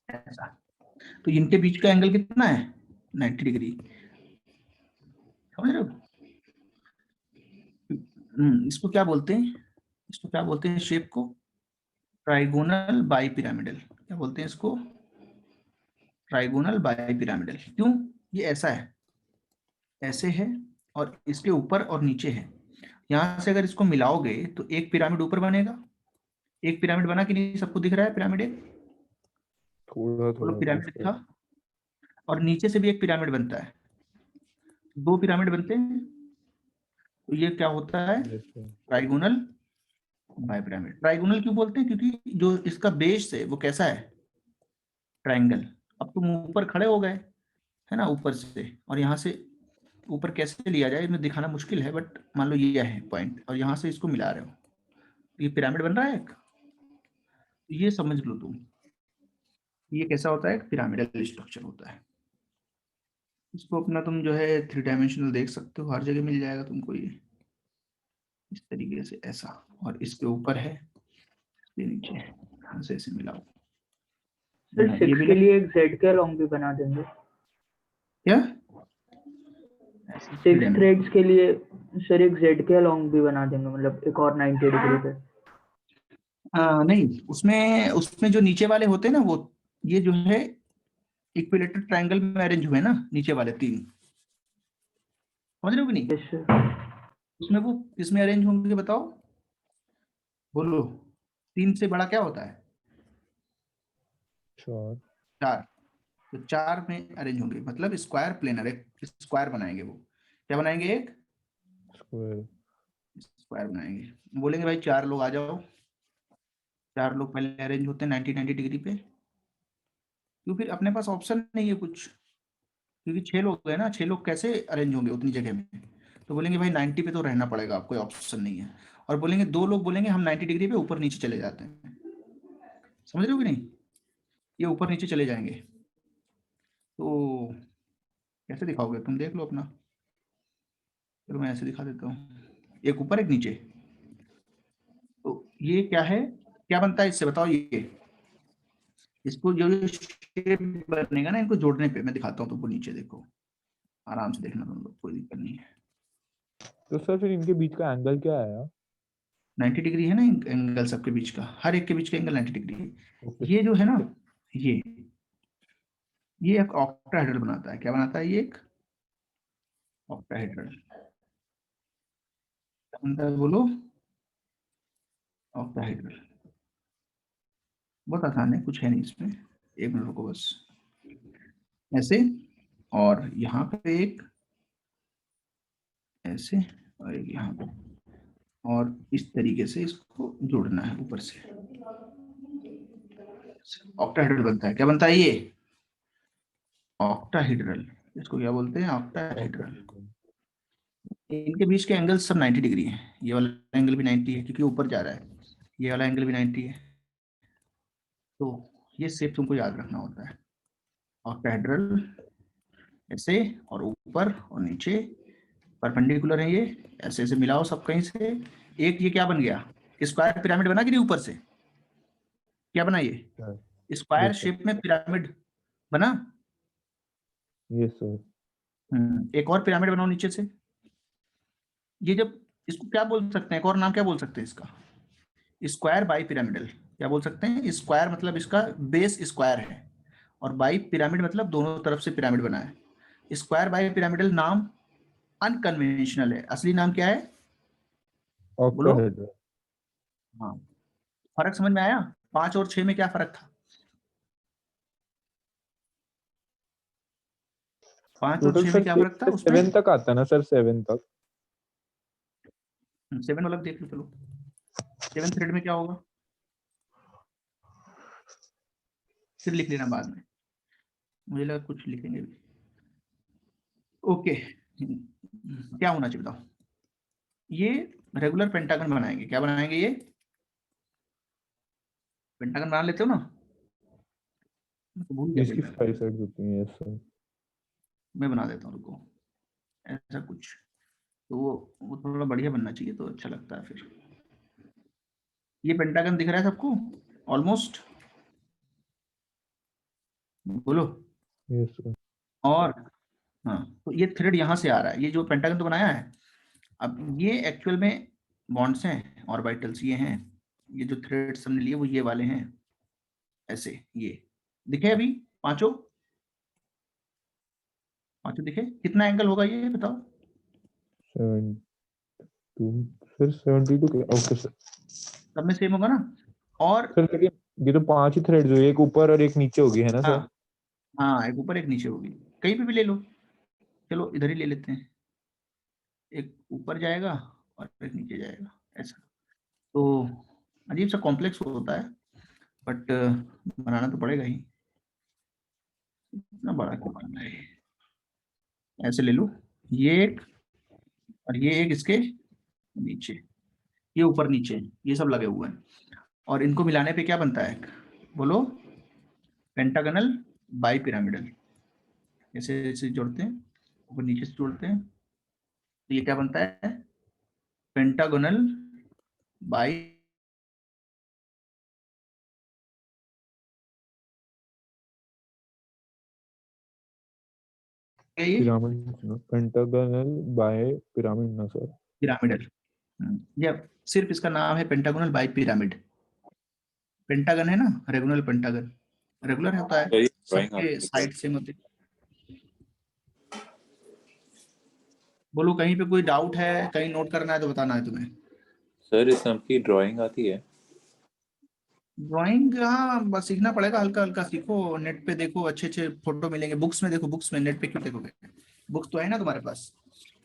ऐसा। तो इनके बीच का एंगल कितना है? 90 डिग्री, समझ रहे हो? इसको क्या बोलते हैं, इसको क्या बोलते हैं, शेप को ट्राइगोनल बाई पिरामिडल, क्या बोलते हैं इसको? Trigonal bi pyramidal. क्यों? ये ऐसा है, ऐसे है, और इसके ऊपर और नीचे है। यहां से अगर इसको मिलाओगे तो एक पिरामिड ऊपर बनेगा। एक पिरामिड बना कि नहीं? सबको दिख रहा है पिरामिड? एक थोड़ा बोलो थोड़ा पिरामिड सर। था, और नीचे से भी एक पिरामिड बनता है, 2 पिरामिड बनते हैं। तो ये क्या होता है? Yes sir. Trigonal by pyramid. Trigonal क्यों बोलते हैं? क्योंकि जो इसका बेस है वो कैसा है? ट्राइंगल। अब तुम ऊपर खड़े हो गए, है ना, ऊपर से, और यहाँ से ऊपर कैसे लिया जाए इसमें दिखाना मुश्किल है, बट मान लो ये है पॉइंट, और यहाँ से इसको मिला रहे हो, ये पिरामिड बन रहा है एक। ये समझ लो तुम, ये कैसा होता है? एक पिरामिडल स्ट्रक्चर होता है। इसको अपना तुम जो है 3 डायमेंशनल देख सकते हो, हर जगह मिल जाएगा तुमको ये, इस तरीके से ऐसा। और इसके ऊपर है, इसके नीचे है, यहाँ से ऐसे मिलाओ। सर हाँ, ये 6 भी के लिए एक जेड के लॉन्ग भी बना देंगे। क्या? 6 थ्रेड्स के लिए सर एक जेड के लॉन्ग भी बना देंगे, मतलब एक और 90 डिग्री पे। नहीं, उसमें उसमें जो नीचे वाले होते हैं ना, वो ये जो है इक्विलेटरल ट्रायंगल में अरेंज हुए ना, नीचे वाले 3, समझ रहे हो कि नहीं? Yes sir. उसमें वो किसमें अरेंज होंगे बताओ, बोलो। 3 से बड़ा क्या होता है? श्योर। 4। तो 4 में अरेंज होंगे, मतलब स्क्वायर प्लेनर, एक स्क्वायर बनाएंगे। वो क्या बनाएंगे? एक स्क्वायर। स्क्वायर बनाएंगे। बोलेंगे भाई 4 लोग आ जाओ। 4 लोग पहले अरेंज होते हैं 90 डिग्री पे। क्यों? फिर अपने पास ऑप्शन नहीं है कुछ, क्योंकि 6 लोग है ना, 6 लोग कैसे अरेंज होंगे उतनी जगह में? तो बोलेंगे भाई 90 पे तो रहना पड़ेगा, कोई ऑप्शन नहीं है। और बोलेंगे 2 लोग बोलेंगे हम 90 डिग्री पे ऊपर नीचे चले जाते हैं, समझ रहे हो कि नहीं? ये ऊपर नीचे चले जाएंगे। तो कैसे दिखाओगे तुम? देख लो अपना। चलो मैं ऐसे दिखा देता हूँ, एक ऊपर एक नीचे। तो ये क्या है, क्या बनता है इससे बताओ? ये इसको जो शेप बनेगा ना, इनको जोड़ने पे मैं दिखाता हूँ तुमको। नीचे देखो, आराम से देखना तुम लोग, कोई दिक्कत नहीं है। तो सर फिर इनके बीच का एंगल क्या आया? 90 डिग्री है ना एंगल, सबके बीच का, हर एक के बीच का एंगल 90 डिग्री है। ओके। ये जो है ना, ये एक ऑक्टाहेड्रल बनाता है। क्या बनाता है? ये एक ऑक्टाहेड्रल बनता है, बोलो। ऑक्टाहेड्रल बहुत आसान है, कुछ है नहीं इसमें। एक मिनट रुको बस, ऐसे, और यहाँ पे एक ऐसे, और एक यहाँ पे, और इस तरीके से इसको जोड़ना है ऊपर से। ऑक्टाहेड्रल बनता है। क्या बनता है ये? ऑक्टाहेड्रल। इसको क्या बोलते हैं? ऑक्टाहेड्रल। इनके बीच के एंगल सब 90 डिग्री है। ये वाला एंगल भी 90 है क्योंकि ऊपर जा रहा है, ये वाला एंगल भी 90 है। तो ये शेप तुमको याद रखना होता है, ऑक्टाहेड्रल ऐसे, और ऊपर और नीचे परपेंडिकुलर है ये, ऐसे ऐसे मिलाओ सब कहीं से। एक ये क्या बन गया? स्क्वायर पिरामिड बना कि नहीं? ऊपर से क्या बना? ये स्क्वायर यस सर। शेप में पिरामिड बना। Yes sir. एक और पिरामिड बनाओ नीचे से। ये जब, इसको क्या बोल सकते हैं, एक और नाम क्या बोल सकते हैं इसका? Square bi pyramidal. क्या बोल सकते हैं? स्क्वायर मतलब इसका बेस स्क्वायर है, और बाई पिरामिड मतलब दोनों तरफ से पिरामिड बना है। स्क्वायर बाई पिरामिडल नाम अनकन्वेंशनल है। असली नाम क्या है? बोलो। ऑक्टाहेड्रल। हाँ, फर्क समझ में आया? 5 और 6 में क्या फर्क था? 5 और टोटल 6 में सर क्या फर्क था उसमें? 7 तक आता है ना सर, 7 तक। 7 वाला देख लो। चलो 7 थ्रेड में क्या होगा फिर लिख लेना बाद में, मुझे लगा कुछ लिखेंगे भी। ओके, क्या होना चाहिए बताओ? ये रेगुलर पेंटागन बनाएंगे। क्या बनाएंगे? ये पेंटागन बना लेते हो ना? मैं तो भूल गया इसकी फिर 5 साइड्स होती हैं। Yes sir. मैं बना देता हूँ, रुको। ऐसा कुछ तो वो थोड़ा बढ़िया बनना चाहिए तो अच्छा लगता है फिर। ये पेंटागन दिख रहा है सबको ऑलमोस्ट? बोलो। Yes sir. और हाँ, तो ये थ्रेड यहाँ से आ रहा है, ये जो पेंटागन तो बनाया है। अब ये एक्चुअल में बॉन्ड्स हैं, ऑर्बिटल्स ये हैं। ये जो थ्रेड्स हमने लिए वो ये वाले हैं, ऐसे ये दिखे अभी पांचों दिखे? कितना एंगल होगा ये बताओ? 72 सर, 72 ओके सर। सब में सेम होगा ना? और सर लेकिन ये तो 5 ही थ्रेड्स हुए, एक ऊपर और एक नीचे होगी, है ना हाँ सर? हाँ, एक ऊपर एक नीचे होगी, कहीं पे भी ले लो। चलो इधर ही ले लेते हैं, एक ऊपर जाएगा और एक नीचे जाएगा ऐसा। तो अजीब सा कॉम्प्लेक्स होता है, बट बनाना तो पड़ेगा ही। इतना बड़ा क्यों बनना है? ऐसे ले लो, ये एक और ये एक इसके नीचे, ये ऊपर नीचे, ये सब लगे हुए हैं। और इनको मिलाने पे क्या बनता है? बोलो। Pentagonal bi pyramidal. ऐसे ऐसे जोड़ते हैं, ऊपर नीचे से जोड़ते हैं, तो ये क्या बनता है? Pentagonal bipyramid, pentagonal bipyramid ना सर? पिरामिडल। या सिर्फ इसका नाम है पेंटागोनल बाई पिरामिड। पेंटागन है ना, रेगुलर पेंटागन रेगुलर होता है, सही ड्राइंग सबके आती है। साइड सेम होते। बोलो, कहीं पे कोई डाउट है, कहीं नोट करना है तो बताना है तुम्हें। सर इस सबकी ड्राइंग आती है? ड्राइंग हाँ, बस सीखना पड़ेगा, हल्का हल्का सीखो, नेट पे देखो, अच्छे अच्छे फोटो मिलेंगे, बुक्स में देखो, बुक्स में, नेट पे क्यों देखोगे? बुक्स तो है ना तुम्हारे पास,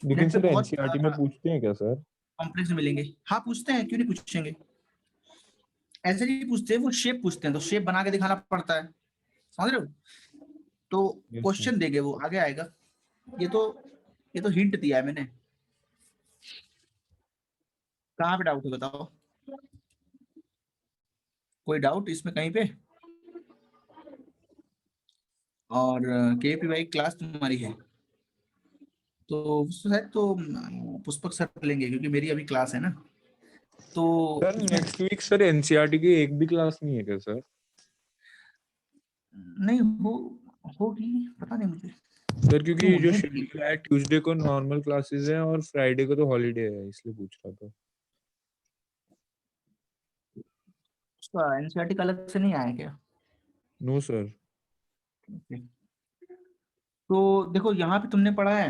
लेकिन नेट पे सर बहुत एनसीईआरटी में पूछते हैं क्या सर? कॉम्प्लेक्स मिलेंगे। हाँ पूछते हैं, क्यों नहीं पूछेंगे। ऐसे नहीं पूछते, वो शेप पूछते हैं, तो शेप बना के दिखाना पड़ता है, समझ रहे हो? तो यस सर। क्वेश्चन देंगे वो, आगे आएगा। ये तो हिंट दिया है मैंने। कहाँ पे डाउट है बताओ? कोई डाउट इसमें कहीं पे? और केपीवाई क्लास तुम्हारी है तो शायद तो पुष्पक सर लेंगे, क्योंकि मेरी अभी क्लास है ना। तो सर उसमें नेक्स्ट वीक सर एनसीईआरटी की एक भी क्लास नहीं है क्या सर? नहीं होगी, पता नहीं मुझे। सर क्योंकि क्यों जो है? शेड्यूल है, ट्यूसडे को नॉर्मल क्लासेस हैं और फ्राइडे को तो हॉलीडे है, इसलिए पूछ रहा था। उसका एनसीईआरटी का अलग से नहीं आया क्या? No sir. Okay. तो देखो यहाँ पे तुमने पढ़ा है,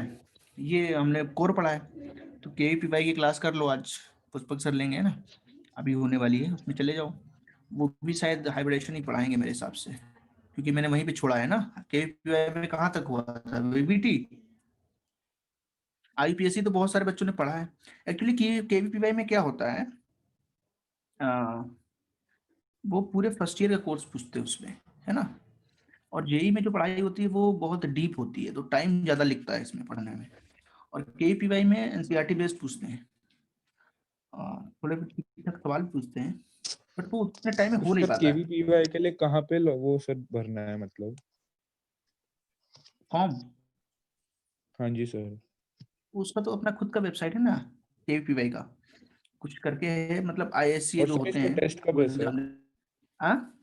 ये हमने कोर पढ़ा है, तो केपीवाई की क्लास कर लो आज, पुष्पक सर लेंगे, है ना, अभी होने वाली है, उसमें चले जाओ। वो भी शायद हाइब्रिडेशन ही पढ़ाएंगे मेरे हिसाब से, क्योंकि मैंने वहीं पे छोड़ा है ना। केपीवाई में कहाँ तक हुआ था? वीबीटी, आईपीएससी तो बहुत सारे बच्चों ने पढ़ा है। एक्चुअली केवीपीवाई में क्या होता है, आ, वो पूरे फर्स्ट ईयर का कोर्स पूछते हैं उसमें, है ना। और जेई में जो पढ़ाई होती है वो बहुत डीप होती है, तो टाइम ज्यादा लगता है इसमें पढ़ने में। और केवीपीवाई में एनसीईआरटी बेस्ड पूछते हैं, थोड़े ठीक ठाक सवाल पूछते हैं, बट वो उतने टाइम में तो हो नहीं सर पाता है। केवीपीवाई के लिए कहाँ पे वो सर भरना है मतलब? फॉर्म हाँ जी सर। उसका तो अपना खुद का वेबसाइट है ना, केवीपीवाई का कुछ करके है, मतलब आईएससी और जो सर होते इसका हैं टेस्ट कब वो है सर? एग्जाम। हाँ,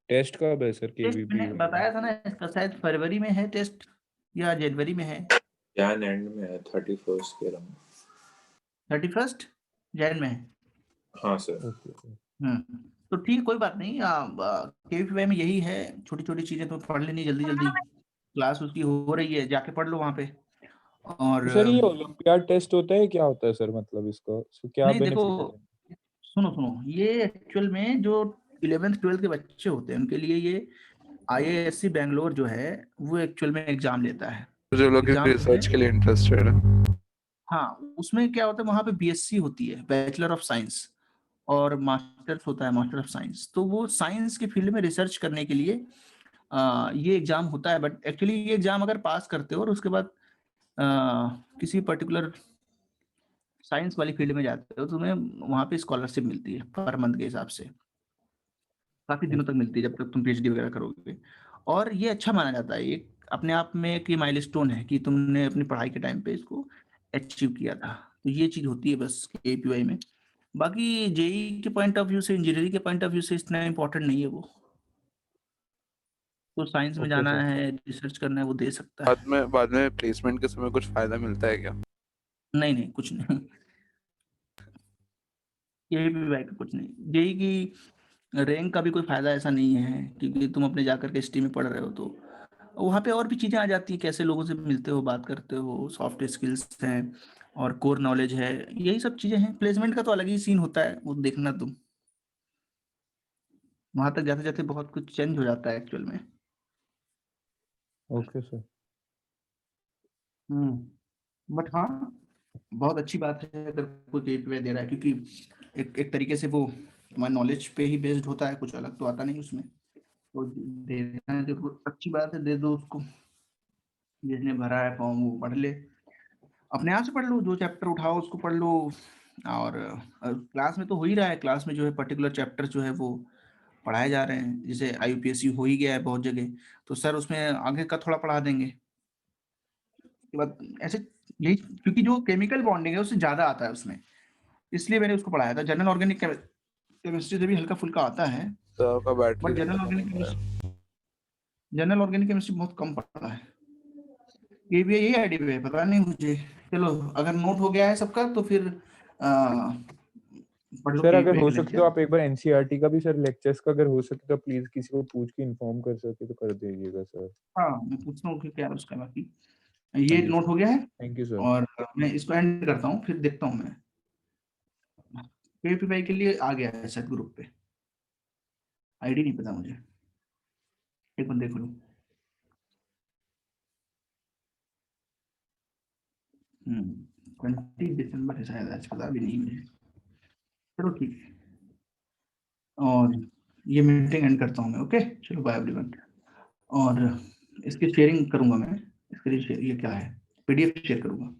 टेस्ट कब है सर टेस्ट मैंने केवीपीवाई का? बताया था ना, इसका शायद फरवरी में है टेस्ट या जनवरी में है। जैन एंड में है, 31st के रंग। 31 जैन में है। हाँ सर। Okay sir. तो ठीक, कोई बात नहीं। केवीपीवाई में यही है, छोटी छोटी चीजें तो पढ़ लेनी जल्दी जल्दी, क्लास उसकी हो रही है, जाके पढ़ लो वहाँ पे। और सर ये ओलंपियाड टेस्ट होता है, क्या होता है सर, मतलब इसका क्या नहीं देखो, बेनिफिट है? सुनो, ये एक्चुअल में जो 11th 12th के बच्चे होते हैं उनके लिए ये IISc बैंगलोर जो है वो एक्चुअल में एग्जाम लेता है। जो लोग एग्जाम रिसर्च के लिए इंटरेस्टेड है। हाँ, उसमें क्या होता है, वहाँ पे BSc होती है, बैचलर ऑफ साइंस, और मास्टर्स होता है, मास्टर ऑफ साइंस। तो वो साइंस के फील्ड में रिसर्च करने के लिए ये एग्जाम होता है। बट एक्चुअली ये एग्जाम अगर पास करते हो और उसके बाद किसी पर्टिकुलर साइंस वाली फील्ड में जाते हो तो तुम्हें वहाँ पे स्कॉलरशिप मिलती है पर मंथ के हिसाब से, काफी दिनों तक मिलती है जब तक तुम PhD वगैरह करोगे। और ये अच्छा माना जाता है, ये अपने आप में एक माइलस्टोन है कि तुमने अपनी पढ़ाई के टाइम पे इसको अचीव किया था। तो ये चीज होती है बस APY में। बाकी JEE के पॉइंट ऑफ व्यू से, इंजीनियरिंग के पॉइंट ऑफ व्यू से इतना इम्पोर्टेंट नहीं है वो। तो साइंस में ओके जाना सर। है, रिसर्च करना है, वो दे सकता है। बाद में प्लेसमेंट के समय कुछ फायदा मिलता है क्या? नहीं, कुछ नहीं। APY का कुछ नहीं। JEE की रैंक का भी कोई फायदा ऐसा नहीं है, क्योंकि तुम अपने जाकर के ST में पढ़ रहे हो तो वहाँ पे और भी चीजें आ जाती हैं, कैसे लोगों से मिलते हो, बात करते हो, सॉफ्ट स्किल्स हैं और कोर नॉलेज है, यही सब चीजें हैं। प्लेसमेंट का तो अलग ही सीन होता है, वो देखना तुम। वहां तक जाते जाते बहुत कुछ चेंज हो जाता है एक्चुअल में। Okay sir. बट हाँ, बहुत अच्छी बात है अगर कोई APY दे रहा है, क्योंकि एक तरीके से वो तुम्हारी नॉलेज पे ही बेस्ड होता है, कुछ अलग तो आता नहीं उसमें। तो देना है तो अच्छी बात है, दे दो उसको। जिसने भरा है फॉर्म वो पढ़ ले, अपने आप से पढ़ लो, जो चैप्टर उठाओ उसको पढ़ लो। और क्लास में तो हो ही रहा है, क्लास में जो है पर्टिकुलर चैप्टर जो है वो पढ़ाए जा रहे हैं। जैसे IUPAC हो ही गया है बहुत जगह, तो सर उसमें आगे का थोड़ा पढ़ा देंगे। उसके बाद ऐसे यही, क्योंकि जो केमिकल बॉन्डिंग है उससे ज्यादा आता है उसमें, इसलिए मैंने उसको पढ़ाया था। जनरल ऑर्गेनिक केमिस्ट्री से भी हल्का फुल्का आता है, तो आपका battery but general organic chemistry बहुत कम पढ़ा है। ये भी यही आईडी है, पता नहीं मुझे। चलो, अगर नोट हो गया है सबका तो फिर पढ़ लो सर अगर KVA हो का सके लेक्चर। तो आप एक बार NCERT का भी सर लेक्चर्स का अगर हो सके तो प्लीज किसी को पूछ के इन्फॉर्म कर सके तो कर दीजिएगा सर। हाँ, मैं पूछता हूँ कि क्या है उसका। बाकी ये हाँ जी नोट सर। हो गया है, थैंक यू सर। और मैं इसको एंड करता हूँ, फिर देखता हूँ मैं। KPI के लिए आ गया है शायद ग्रुप पे, ID नहीं पता मुझे, एक बार देख लो। 20 दिसंबर है शायद, आज पता भी नहीं मुझे। चलो ठीक है, और ये मीटिंग एंड करता हूँ मैं। ओके, चलो बाय एवरीवन। और इसकी शेयरिंग करूंगा मैं, इसके लिए ये क्या है, PDF शेयर करूंगा।